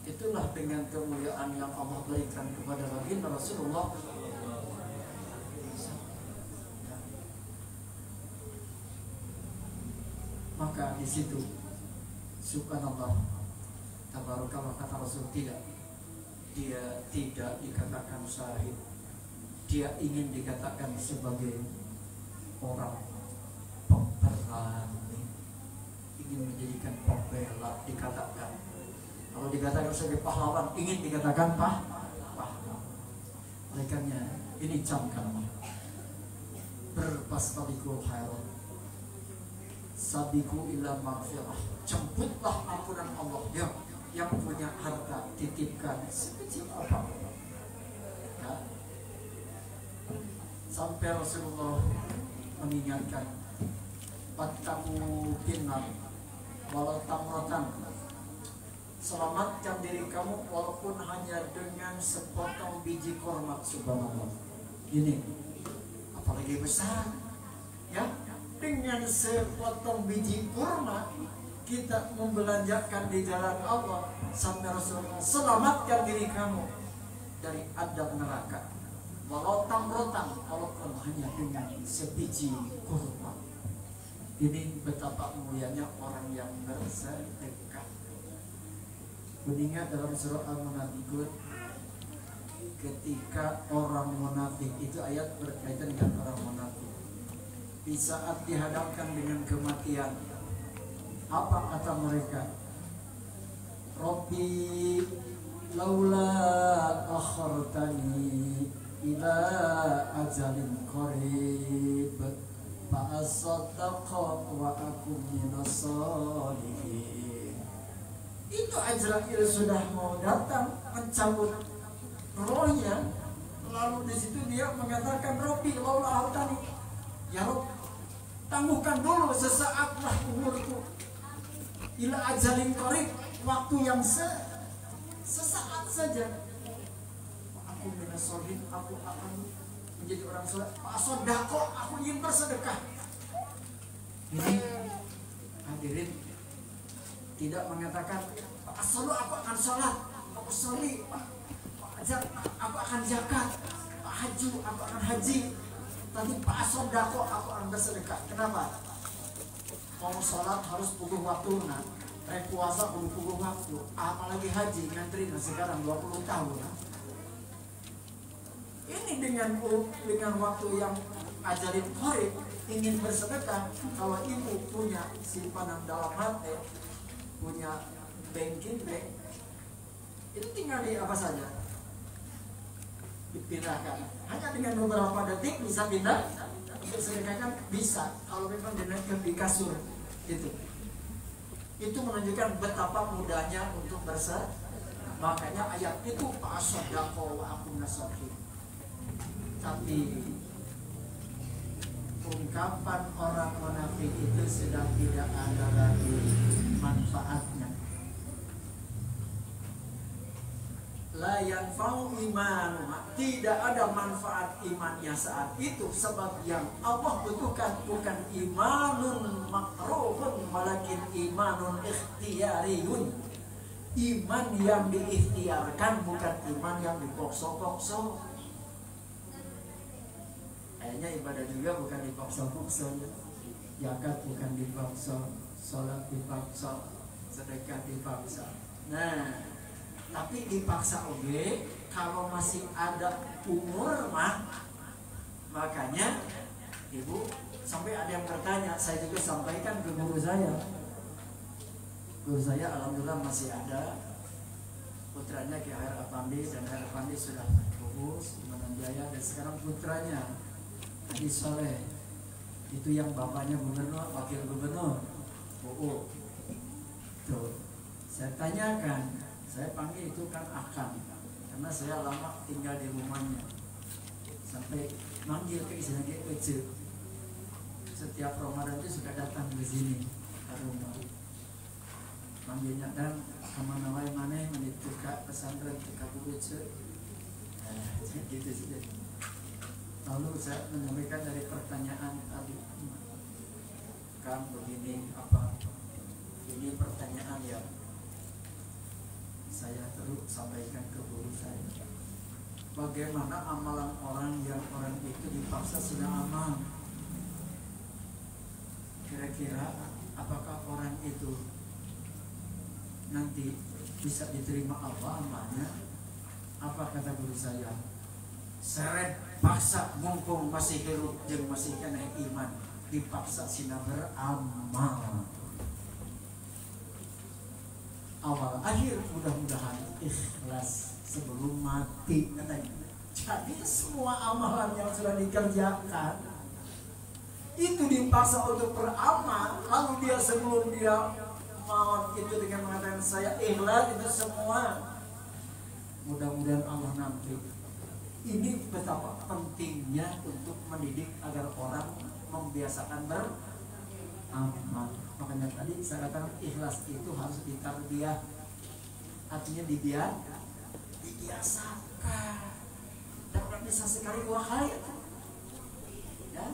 Itulah dengan kemuliaan yang Allah berikan kepada baginda Rasulullah. Maka di situ subhanallah, tabarakallah, kata Rasul, tidak, dia tidak dikatakan syahid, dia ingin dikatakan sebagai orang pemberani, ingin menjadikan pembela, dikatakan. Kalau dikatakan sebagai pahlawan, ingin dikatakan pahlawan. Oleh karena ini camkan berpastabiqul khairat, sabiqu ila maghfirah, jemputlah ampunan Allah. Ya, yang punya harta titipkan sekecil apa. Ya. Sampai Rasulullah mengingatkan, fattaqu finnar walau tamratan, selamatkan diri kamu walaupun hanya dengan sepotong biji kurma. Subhanallah, ini apalagi besar, ya, dengan sepotong biji kurma kita membelanjakan di jalan Allah. Sampai Rasulullah, selamatkan diri kamu dari adab neraka walau tamrotan, walaupun hanya dengan sebiji kurma. Ini betapa mulianya orang yang bersedekah. Mengingat dalam surah Al-Munafiqun, ketika orang munafik, itu ayat berkaitan dengan orang munafik. Di saat dihadapkan dengan kematian, apa kata mereka? Rabbi laula akhartani ila ajalin qarib fa asaddaqa wa akum minas sholihin. Itu Azrail sudah mau datang mencabut rohnya, lalu di situ dia mengatakan, Rabbi laula akhartani, ya Rabb, tangguhkan dulu sesaatlah umurku, ila ajalin qarib, waktu yang sesaat saja. Aku minas sholihin, aku akan menjadi orang soleh. Pasodako, aku ingin bersedekah. Ini hadirin tidak mengatakan Pak Asolo aku akan sholat, aku soli, aku akan zakat, Pak Haju aku akan haji. Tadi Pak Asodako aku akan bersedekah. Kenapa? Mau sholat harus puluh waktu, nah, puasa puluh waktu, apalagi haji ngantri sekarang 20 tahun. Nah. Ini dengan waktu yang ajalin qarib, ingin bersedekah. Kalau ibu punya simpanan dalam hati, punya banking bank, itu tinggal di apa saja dipindahkan. Hanya dengan beberapa detik bisa pindah. Untuk sedekahkan bisa. Kalau memang dinaikkan di kasur itu menunjukkan betapa mudahnya untuk bersedekah. Makanya ayat itu fa'asadaqo wa akum nasaqin. Tapi ungkapan orang munafik itu sudah tidak ada lagi manfaatnya. La yanfa'u iman, tidak ada manfaat imannya saat itu. Sebab yang Allah butuhkan bukan imanun makruhun, walakin imanun ikhtiyariyun. Iman yang diikhtiarkan, bukan iman yang dipaksa-paksa. Kayaknya ibadah juga bukan dipaksa-paksa. Zakat bukan dipaksa, sholat dipaksa, sedekah dipaksa. Nah, tapi dipaksa oke kalau masih ada umur mah. Makanya ibu sampai ada yang bertanya, saya juga sampaikan ke guru saya. Guru saya alhamdulillah masih ada, putranya Ki Hair Apandi, dan Hair Apandi sudah lulus di Mananjaya, dan sekarang putranya Haji Soleh, itu yang bapaknya gubernur, wakil gubernur UU. Tuh, saya tanyakan, saya panggil itu kan Akang, karena saya lama tinggal di rumahnya, sampai manggil ke istilahnya Ece. Setiap Ramadan itu suka datang ke sini ke rumah, manggilnya dan kemana wae maneh menitu ka pesantren ke Bu Ece. Gitu sih. Lalu saya menyampaikan dari pertanyaan tadi, Kang begini apa? Ini pertanyaan yang saya terus sampaikan ke guru saya. Bagaimana amalan orang yang orang itu dipaksa sudah amal? Kira-kira apakah orang itu nanti bisa diterima Allah amalnya? Apa kata guru saya? Seret paksa mumpung masih hidup jeung masih kena iman, dipaksa sina beramal. Awal akhir mudah-mudahan ikhlas sebelum mati katanya. Jadi semua amalan yang sudah dikerjakan itu dipaksa untuk beramal, lalu dia sebelum dia maut itu dengan mengatakan saya ikhlas, itu semua mudah-mudahan Allah nanti. Ini betapa pentingnya untuk mendidik agar orang membiasakan beramal. Makanya tadi saya katakan ikhlas itu harus ditarbiyah, artinya dibiasakan. Dan bisa sekali dua kali ya.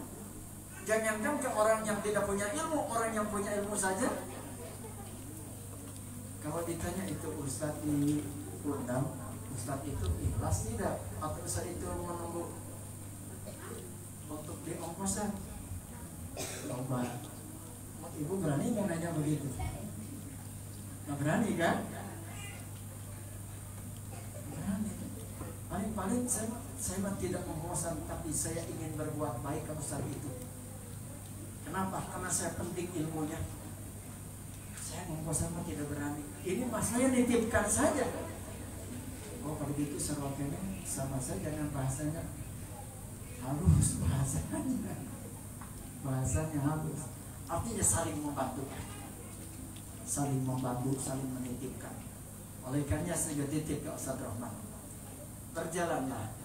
Jangankan ke orang yang tidak punya ilmu, orang yang punya ilmu saja kalau ditanya itu Ustadz diundang, Ustadz itu ikhlas tidak? Atau Ustadz itu menunggu untuk diongkosan? Coba ibu berani nggak nanya begitu? Nggak berani kan? Berani. Paling saya tidak mengongkosan, tapi saya ingin berbuat baik ke Ustadz itu. Kenapa? Karena saya penting ilmunya. Saya mengongkosan mah tidak berani. Ini mas saya nitipkan saja. Oh kalau gitu seroknya sama saya, jangan bahasanya halus, bahasanya halus. Artinya saling membantu, saling menitipkan. Oleh karena saya titip ke Ustaz Rahman, berjalanlah.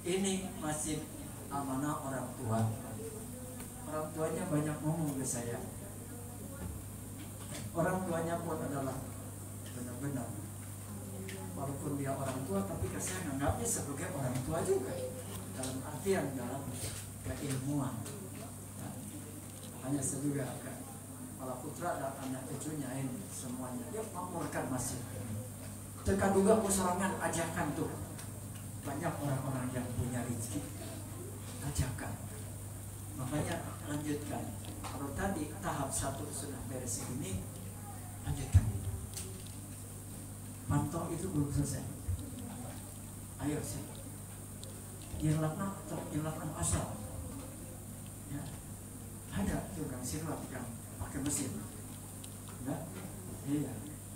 Ini masih amanah orang tua. Orang tuanya banyak ngomong ke saya. Orang tuanya pun adalah benar-benar, walaupun dia orang tua, tapi saya menganggapnya sebagai orang tua juga, dalam artian dalam keilmuan. Makanya saya juga akan kepala putra dan anak cucunya ini semuanya dia memurkan masih. Tekan juga serangan ajakan tuh banyak orang-orang yang punya rezeki, ajakan. Makanya lanjutkan. Kalau tadi tahap 1 sudah beres ini, lanjutkan. Pantau itu belum selesai. Ayo sih. Irlakna asal. Ya. Ada tukang sirap yang pakai mesin. Enggak? Iya.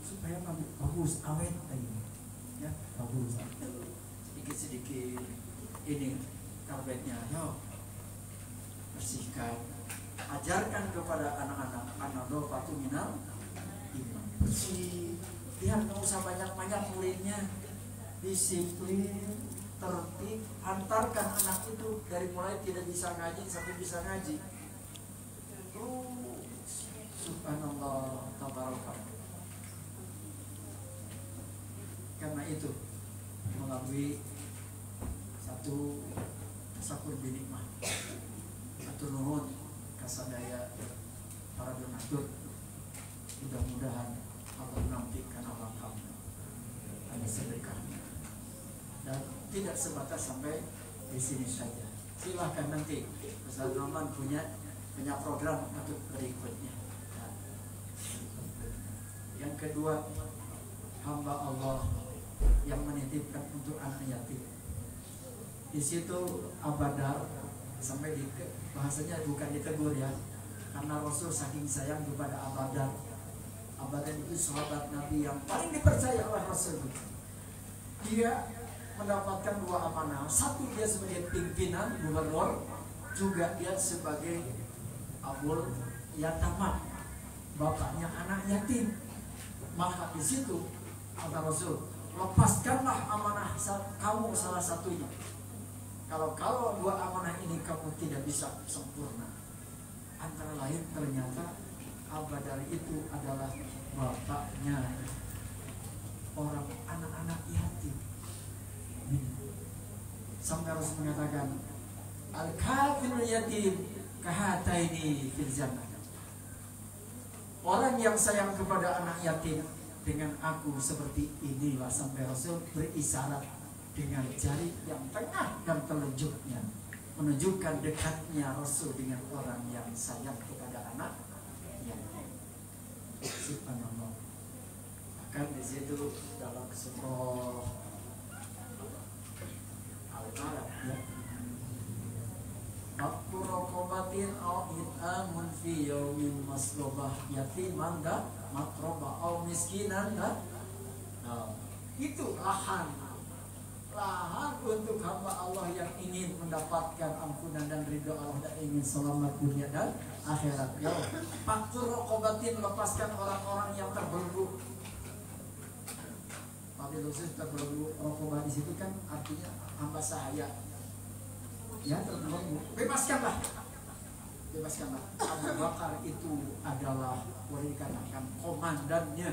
Supaya bagus awet lagi. Ya, bagus. Sedikit-sedikit ini karpetnya. Yo. Bersihkan. Ajarkan kepada anak-anak an-nadhafatu minal iman. Bersih. Lihat nggak usah banyak-banyak muridnya, disiplin, tertib. Antarkan anak itu dari mulai tidak bisa ngaji sampai bisa ngaji. Subhanallah, tabaraka. Karena itu melalui satu tasakur binikmah, atur nuhun kasadaya para donatur, mudah-mudahan Allah menampikan amal kamu ada sedekahnya, dan tidak sebatas sampai di sini saja. Silahkan nanti Ustaz Rahman punya program untuk berikutnya. Yang kedua, hamba Allah yang menitipkan untuk anak yatim. Di situ Abadar sampai di bahasanya bukan ditegur ya, karena Rasul saking sayang kepada Abadar. Abadar itu sahabat Nabi yang paling dipercaya oleh Rasul. Dia mendapatkan 2 amanah. Satu, dia sebagai pimpinan gubernur, juga dia sebagai abul yatama, bapaknya anak yatim. Maka di situ kata Rasul, lepaskanlah amanah kamu salah satunya. Kalau 2 amanah ini kamu tidak bisa sempurna. Antara lain ternyata Abadar itu adalah bapaknya orang anak-anak yatim. Sampai harus mengatakan al-kafirul yatim kahataini fil jannah. Orang yang sayang kepada anak yatim dengan aku seperti inilah, sampai Rasul berisyarat dengan jari yang tengah dan telunjuknya, menunjukkan dekatnya Rasul dengan orang yang sayang kepada anak yatim. Subhanallah. Bahkan di situ dalam surah Al-Arab ya. Fakku rokobatin au it'amun fi yaumin masrobah yatiman da makrobah au miskinan da. Nah, itu lahan untuk hamba Allah yang ingin mendapatkan ampunan dan ridho Allah dan ingin selamat dunia dan akhirat. Ya, fakku rokobatin, lepaskan orang-orang yang terbelenggu. Khusus terbelenggu, rokobah di situ kan artinya hamba saya ya terbelenggu, bebaskanlah. Abu Bakar itu adalah boleh dikatakan komandannya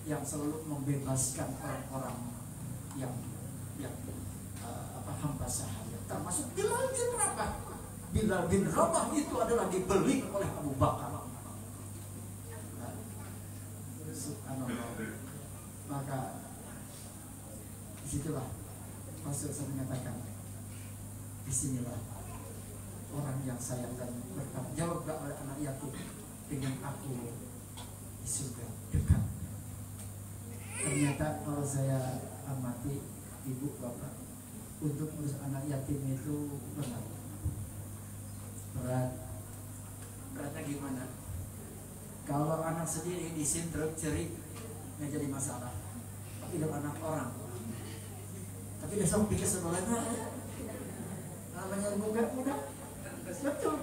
yang selalu membebaskan orang-orang yang hamba sahaya, termasuk Bilal bin Rabah. Bilal bin Rabah itu adalah dibeli oleh Abu Bakar. Subhanallah. Maka disitulah Rasul saya menyatakan, disinilah orang yang sayang dan bertanggung jawab oleh anak yatim dengan aku di surga dekat. Ternyata kalau saya amati ibu bapak untuk urus anak yatim itu beratnya gimana? Kalau anak sendiri disintruk cerik nggak jadi masalah, tapi dengan anak orang, tapi besok pikir sebelumnya namanya muda betul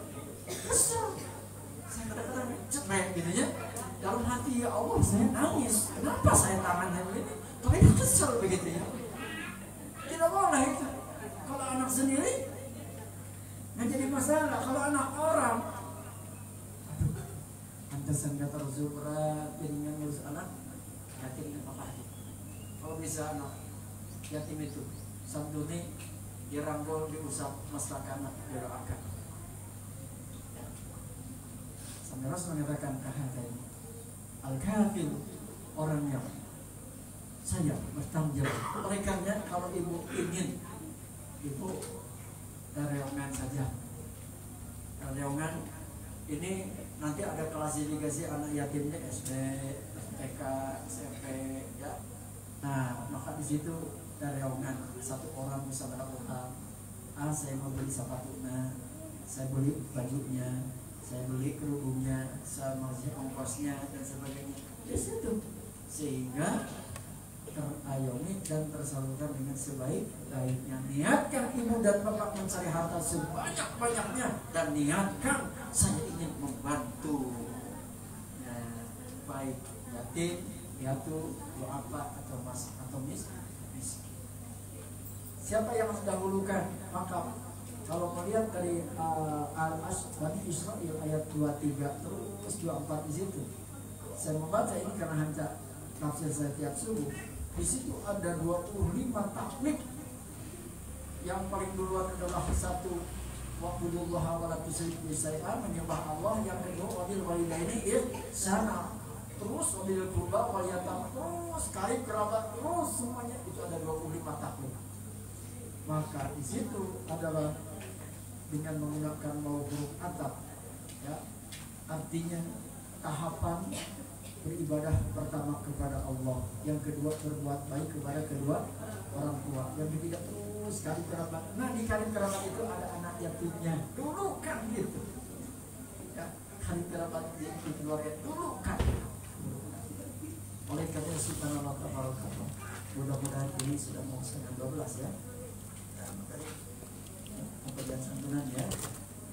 kesel. Saya kadang-kadang cemek gitu ya dalam hati, ya Allah saya nangis, kenapa saya tangannya begini, tapi dia kesel begitu ya. Tidak boleh itu. Kalau anak sendiri nggak jadi masalah. Kalau anak orang, aduh, pantesan kata Rasul berat dengan ngurus anak yatim apa? Kalau bisa anak yatim itu Sabtu ini dirangkul, diusap, masakan, didoakan. Ya. Sampai Rasul mengatakan kahadai al-kafir, orang yang saya bertanggung jawab. Oleh karena kalau ibu ingin, ibu reongan saja. Reongan ini nanti ada klasifikasi anak yatimnya SD, TK, SMP, ya. Nah, maka di situ reongan satu orang bisa berapa. Saya mau beli sepatunya, saya beli bajunya, saya beli kerudungnya, saya masih ongkosnya dan sebagainya. Di situ sehingga terayomi dan tersalurkan dengan sebaik-baiknya. Niatkan ibu dan bapak mencari harta sebanyak-banyaknya dan niatkan saya ingin membantu baik yatim, piatu, duafa atau miskin. Siapa yang mendahulukan? Maka kalau melihat dari Bani Israil ayat 23 terus 24 di situ. Saya membaca ini karena hanya tafsir saya tiap subuh. Di situ ada 25 taklif. Yang paling duluan adalah satu, wa'budullaha wa la tusyriku bihi syai'an, menyembah Allah. Yang kedua, wabil walidaini ihsana. Terus wabil qurba wal yatama, terus karib kerabat, terus semuanya itu ada 25 taklif. Maka di situ adalah dengan menggunakan mau huruf ataf, ya, artinya tahapan beribadah pertama kepada Allah, yang kedua berbuat baik kepada kedua orang tua, yang ketiga terus karib kerabat. Nah, di karib kerabat itu ada anak yatimnya, dulu kan gitu ya, karib kerabat di keluarga dulu kan. Oleh karena subhanallah ta'ala, mudah-mudahan ini sudah mau setengah 12 ya. Pemberian santunan ya.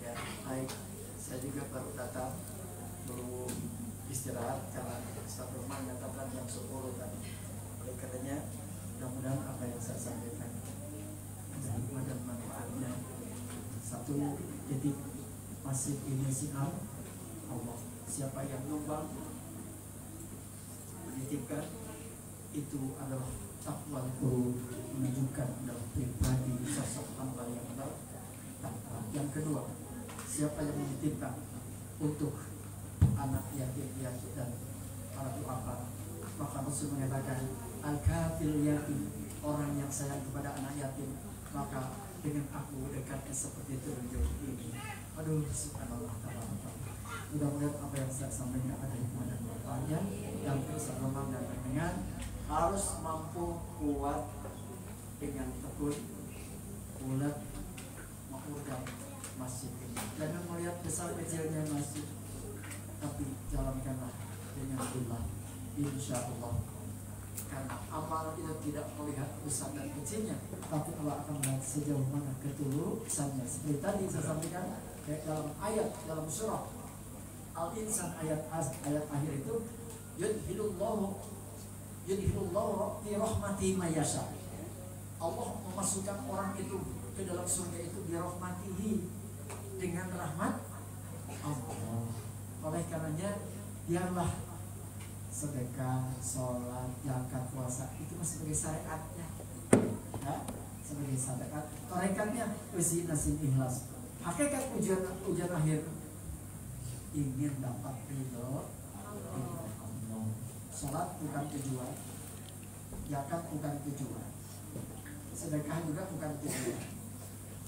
Ya, baik. Saya juga baru datang, belum istirahat karena staf rumah menyatakan jam 10 tadi. Oleh karenanya, mudah-mudahan apa yang saya sampaikan ada hikmah dan manfaatnya. Satu titik masih ini sinar Allah. Siapa yang nyumbang menitipkan itu adalah takwa guru, menunjukkan dalam pribadi sosok hamba yang bertakwa. Yang kedua, siapa yang menitipkan untuk anak yatim piatu dan para duafa, maka Rasul mengatakan al-kafil yatim, orang yang sayang kepada anak yatim, maka dengan aku dekatnya seperti itu ini. Aduh, subhanallah ta'ala. Mudah-mudahan apa yang saya sampaikan ada hikmah dan manfaatnya. Yang keselamatan dan pendengar harus mampu kuat dengan tekun ulat mengurang masjid ini. Jangan melihat besar kecilnya masjid, tapi jalankanlah dengan billah, insya Allah. Karena amal itu tidak melihat besar dan kecilnya, tapi Allah akan melihat sejauh mana ketulusannya. Seperti tadi saya sampaikan kayak dalam ayat dalam surah Al-Insan ayat akhir itu, yudhilullahu fi rahmati mayasha. Allah memasukkan orang itu ke dalam surga itu bi rahmatihi, dengan rahmat Allah. Oleh karenanya biarlah sedekah, sholat, zakat, puasa itu masih sebagai syariatnya, ya, sebagai syariat. Tarekatnya usi nasin ikhlas. Hakikat ujian akhir ingin dapat ridho Allah. Sholat bukan tujuan, zakat bukan tujuan, sedekah juga bukan tujuan,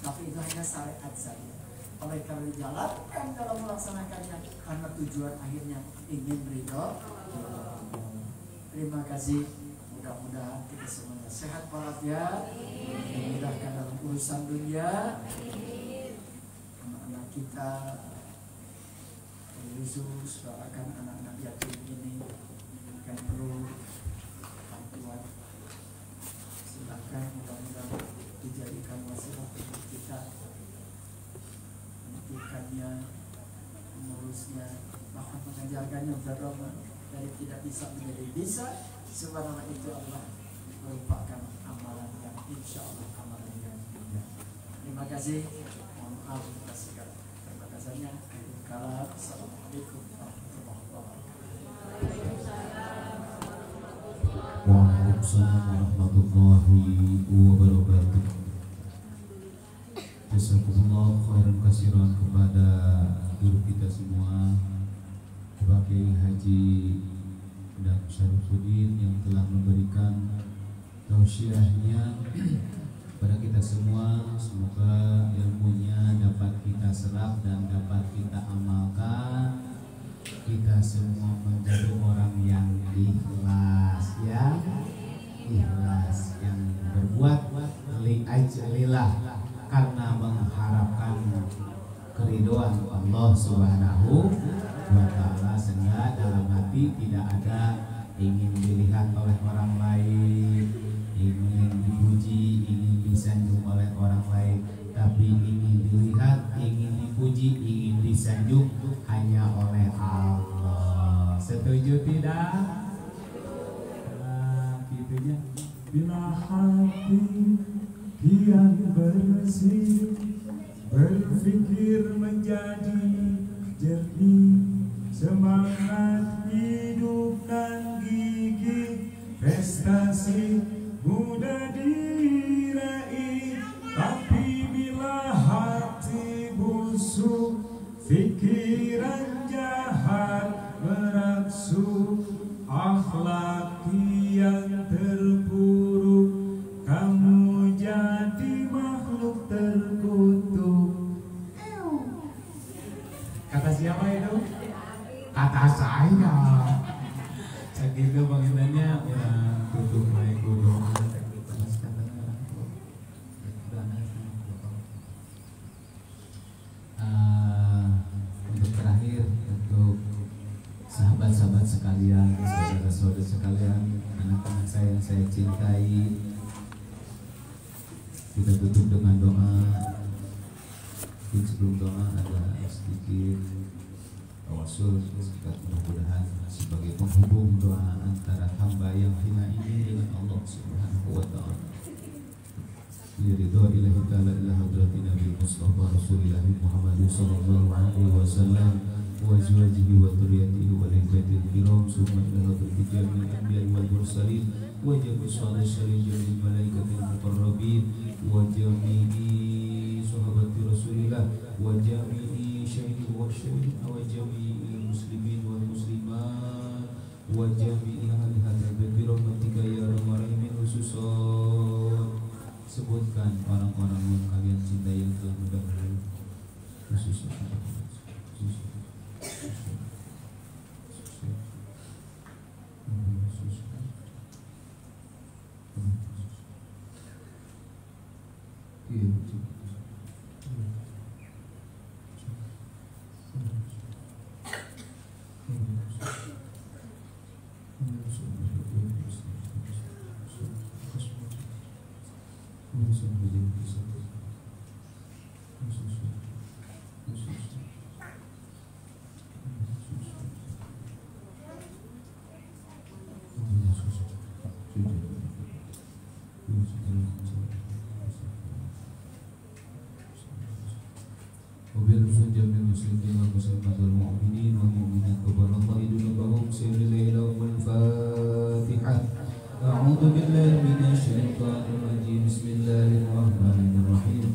tapi itu hanya syariat saja. Oleh karena dijalankan dalam melaksanakannya, karena tujuan akhirnya ingin ridho. Terima kasih. Mudah-mudahan kita semuanya sehat walafiat, dimudahkan dalam urusan dunia. Anak-anak kita khusus doakan anak-anak yatim ini kan perlu bantuan. Silakan, mudah-mudahan dijadikan wasilah untuk kita, menentukannya, mengurusnya, bahkan mengajarkannya berdoa dari tidak bisa menjadi bisa. Subhanallah, itu Allah merupakan amalan yang insya Allah amalan yang mulia. Terima kasih. Mohon maaf atas segala keterbatasannya. Assalamualaikum warahmatullahi wabarakatuh. Waalaikumsalam warahmatullahi wabarakatuh. Jazakumullah khairan katsiran kepada guru kita semua, Bapak Haji dan Syarifudin yang telah memberikan tausiahnya kepada kita semua. Semoga ilmunya dapat kita serap dan dapat kita amalkan. Kita semua menjadi orang yang ikhlas, ya, ikhlas, yang berbuat li'ajlillah, karena mengharapkan keridhaan Allah Subhanahu wa ta'ala, sehingga dalam hati tidak ada ingin dilihat oleh orang lain, ingin dipuji, ingin disanjung oleh orang lain, tapi ingin dilihat, ingin dipuji, ingin disanjung hanya oleh Allah. Setuju tidak? Nah, gitunya. Bila hati kian bersih, berpikir menjadi jernih, semangat hidup dan gigih, prestasi mudah diraih. Tapi bila hati busuk, pikiran jahat berangsur, akhlak yang terpuruk, kamu jadi makhluk terkutuk. Kata siapa itu? Kata saya. Segitu panggilannya, ya, tutup naik gunung. Untuk terakhir, untuk sahabat-sahabat sekalian, saudara-saudara sekalian, anak-anak saya yang saya cintai, kita tutup dengan doa. Mungkin sebelum doa ada sedikit tawasul, sedikit mudah-mudahan sebagai penghubung doa antara hamba yang hina ini dengan Allah Subhanahu wa ta'ala. Liridho ilahi ta'ala ila hadrati Nabi Mustafa Rasulullah Muhammad sallallahu alaihi wasallam wa azwajihi wa dhurriyyatihi wa lillatil kiram, summa ila hadrati jami'il anbiya'i wal mursalin wa jami'i salihin jami'il malaikatil muqarrabin wa jami'i sahabati Rasulillah wa jami'i syahidi wa syahid wa jami'i muslimin wal muslimat wa jami'i ahli hadratil kiram ya arhamar rahimin. Khususan sebutkan orang-orang yang kalian cintai yang telah mendahului, khususnya وبالرسول جميع المسلمين والمسلمات والمؤمنين والمؤمنات كبر الله ذنوبهم سر الليل والفاتحة. أعوذ بالله من الشيطان الرجيم. بسم الله الرحمن الرحيم.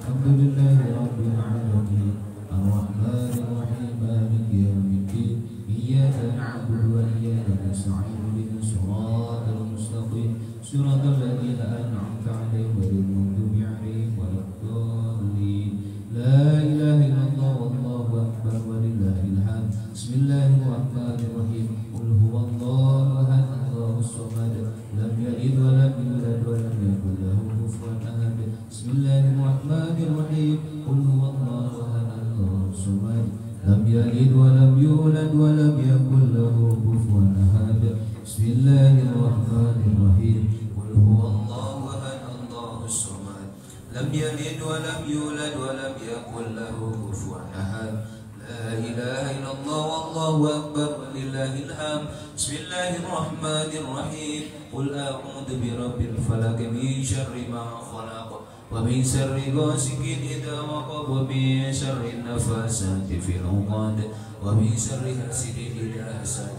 الحمد لله رب العالمين الرحمن الرحيم مالك يوم الدين إياك نعبد وإياك نستعين اهدنا الصراط المستقيم صراط الذين أنعمت عليهم غير المغضوب عليهم ولا الضالين. لا إله إلا الله والله أكبر ولله الحمد. بسم الله الرحمن الرحيم. قل هو الله أحد الله الصمد لم يلد ولم يولد ولم يكن له كفوا أحد. بسم الله الرحمن الرحيم. قل هو الله أحد الله الصمد لم يلد ولم يولد ولم يكن له كفوا أحد. بسم الله الرحمن الرحيم. قل هو الله أحد الله الصمد لم يلد ولم يولد ولم يكن له كفوا أحد. لا إله إلا الله والله أكبر ولله الحمد. بسم الله الرحمن الرحيم. قل أعوذ برب الفلق من شر ما خلق ومن شر غاسق إذا وقب ومن شر النفاثات في العقد ومن شر حاسد إذا حسد.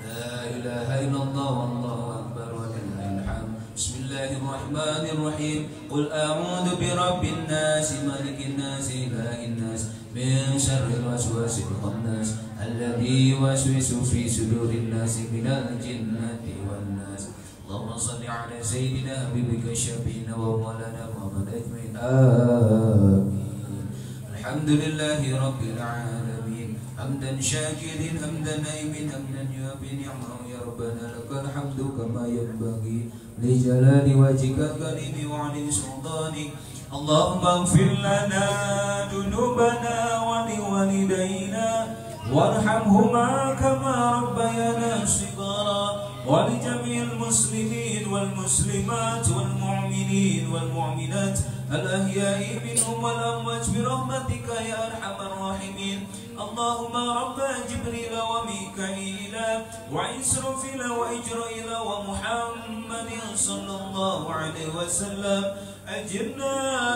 لا إله إلا الله والله أكبر ولله الحمد. بسم الله الرحمن الرحيم. قل أعوذ برب الناس ملك الناس إله الناس من شر الوسواس الخناس الذي يوسوس في صدور الناس من الجنة والناس. اللهم صل على سيدنا حبيبك الشفيع ومولانا محمد أجمعين آمين. الحمد لله رب العالمين حمدا شاكرين حمدا نعيمين حمدا يوافي نعمه يا ربنا لك الحمد كما ينبغي لجلال وجهك الكريم وعلي سلطانك. اللهم اغفر لنا ذنوبنا ولوالدينا وارحمهما كما ربيانا صغارا ولجميع المسلمين والمسلمات والمؤمنين والمؤمنات الأحياء منهم والأموات برحمتك يا أرحم الراحمين. اللهم رب جبريل وميكائيل وإسرافيل وإجرائيل ومحمد صلى الله عليه وسلم أجرنا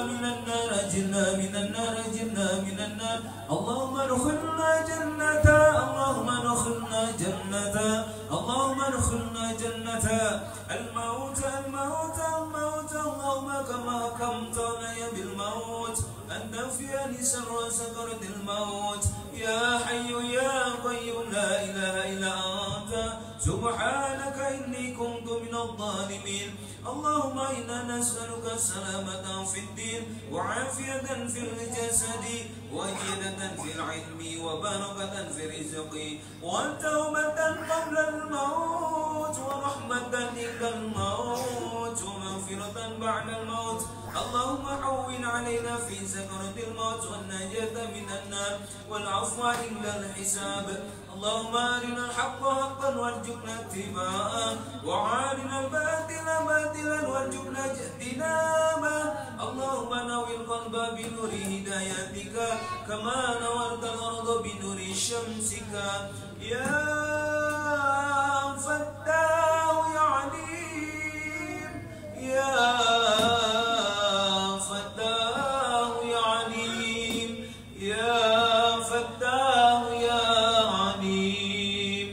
من النار أجرنا من النار أجرنا من النار. اللهم ادخلنا جنة اللهم ادخلنا جنة اللهم ادخلنا جنة. الموت الموت الموت اللهم كما حكمتنا بالموت أنت في سر سكرة الموت. يا حي يا قيوم لا إله إلا أنت سبحانك إني كنت من الظالمين. اللهم إنا نسألك السلامة في الدين وعافية في الجسد وجنة في العلم وبركة في الرزق وتوبة قبل الموت ورحمة عند الموت ومغفرة بعد الموت. اللهم هون علينا في سكرة الموت والنجاة من النار والعفو عند الحساب. اللهم أرنا الحق حقا وارزقنا اتباعه وأرنا الباطل باطلا وارزقنا اجتنابه. اللهم نور القلب بنور هدايتك كما نورت الأرض بنور شمسك يا فتاح يا عليم يا فتاح يا عليم يا فتاح يا عليم.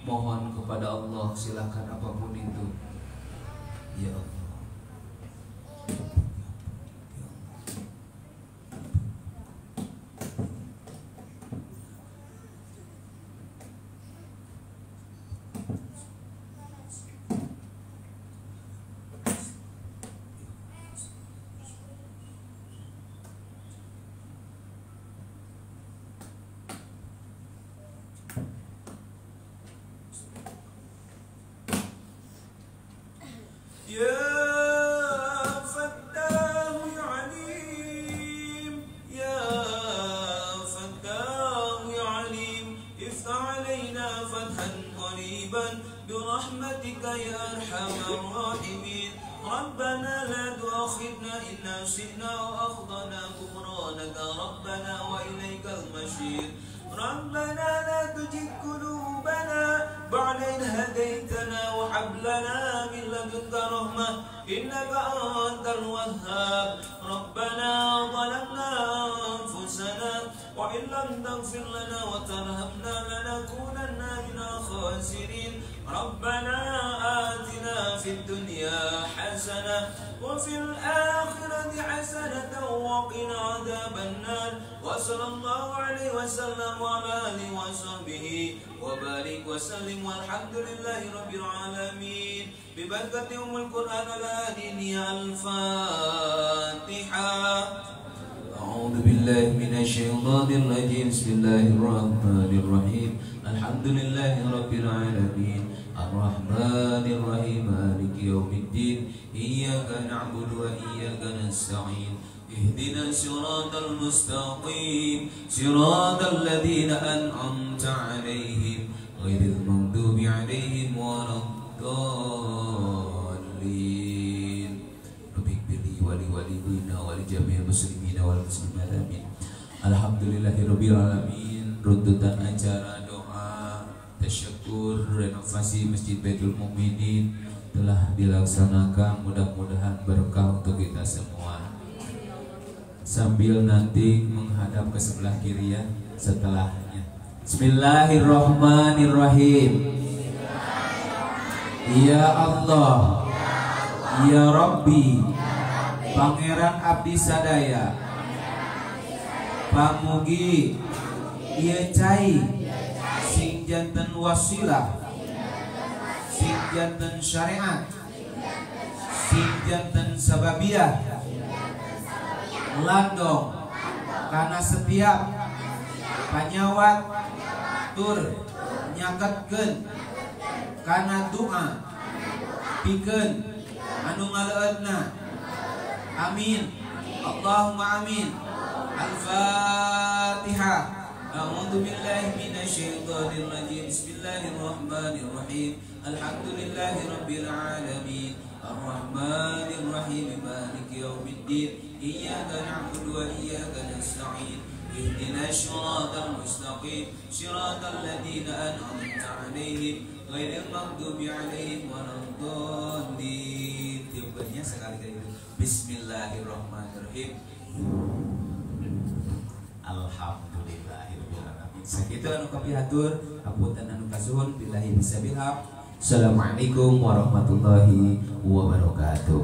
Mohon kepada Allah silakan apapun itu. Ya Allah. أرحم الراحمين ربنا لا تؤاخذنا إن نسينا وأخطأنا غفرانك ربنا وإليك المصير ربنا لا تزغ قلوبنا بعد إذ هديتنا وهب لنا من لدنك رحمة إنك أنت الوهاب ربنا ظلمنا أنفسنا وإن لم تغفر لنا وترحمنا لنكونن من الخاسرين ربنا آتنا في الدنيا حسنة وفي الآخرة حسنة وقنا عذاب النار وصلى الله عليه وسلم وعلى آله وصحبه وبارك وسلم والحمد لله رب العالمين ببركة أم القرآن الآن الفاتحة. أعوذ بالله من الشيطان الرجيم بسم الله الرحمن الرحيم الحمد لله رب العالمين الرحمن الرحيم مالك يوم الدين إياك نعبد وإياك نستعين اهدنا الصراط المستقيم صراط الذين أنعمت عليهم غير المغضوب عليهم ولا الضالين رب اغفر لي ولوالدينا ولجميع المسلمين والمسلمات آمين. Alhamdulillahirabbil alamin. Runtutan acara doa tasyakur renovasi Masjid Baitul Mukminin telah dilaksanakan, mudah-mudahan berkah untuk kita semua. Sambil nanti menghadap ke sebelah kiri ya setelahnya. Bismillahirrahmanirrahim. Ya Allah, ya Rabbi, Pangeran Abdi Sadaya, pamugi ieu cai sing janten wasilah, sing janten syariat, sing janten sababiyah, landong karena setiap panyawat tur nyaketkeun kana doa pikeun anu ngaleutna. Amin. Allahumma amin. Al-Fatihah. A'udzu billahi minasyaitonir rajim. Bismillahirrahmanirrahim. Alhamdulillahirabbil alamin. Ar-Rahmanir Rahim. Maliki yaumiddin. Iyyaka na'budu wa iyyaka nasta'in. Ihdinas siratal mustaqim. Siratal ladzina an'amta 'alaihim ghairil maghdubi 'alaihim waladdallin. Tiupkeunnya sekali-kali itu. Bismillahirrahmanirrahim. Alhamdulillahirabbil alamin. Sakitu anu kapihatur, hapunten anu kasuhun billahi bisabil haq. Assalamualaikum warahmatullahi wabarakatuh.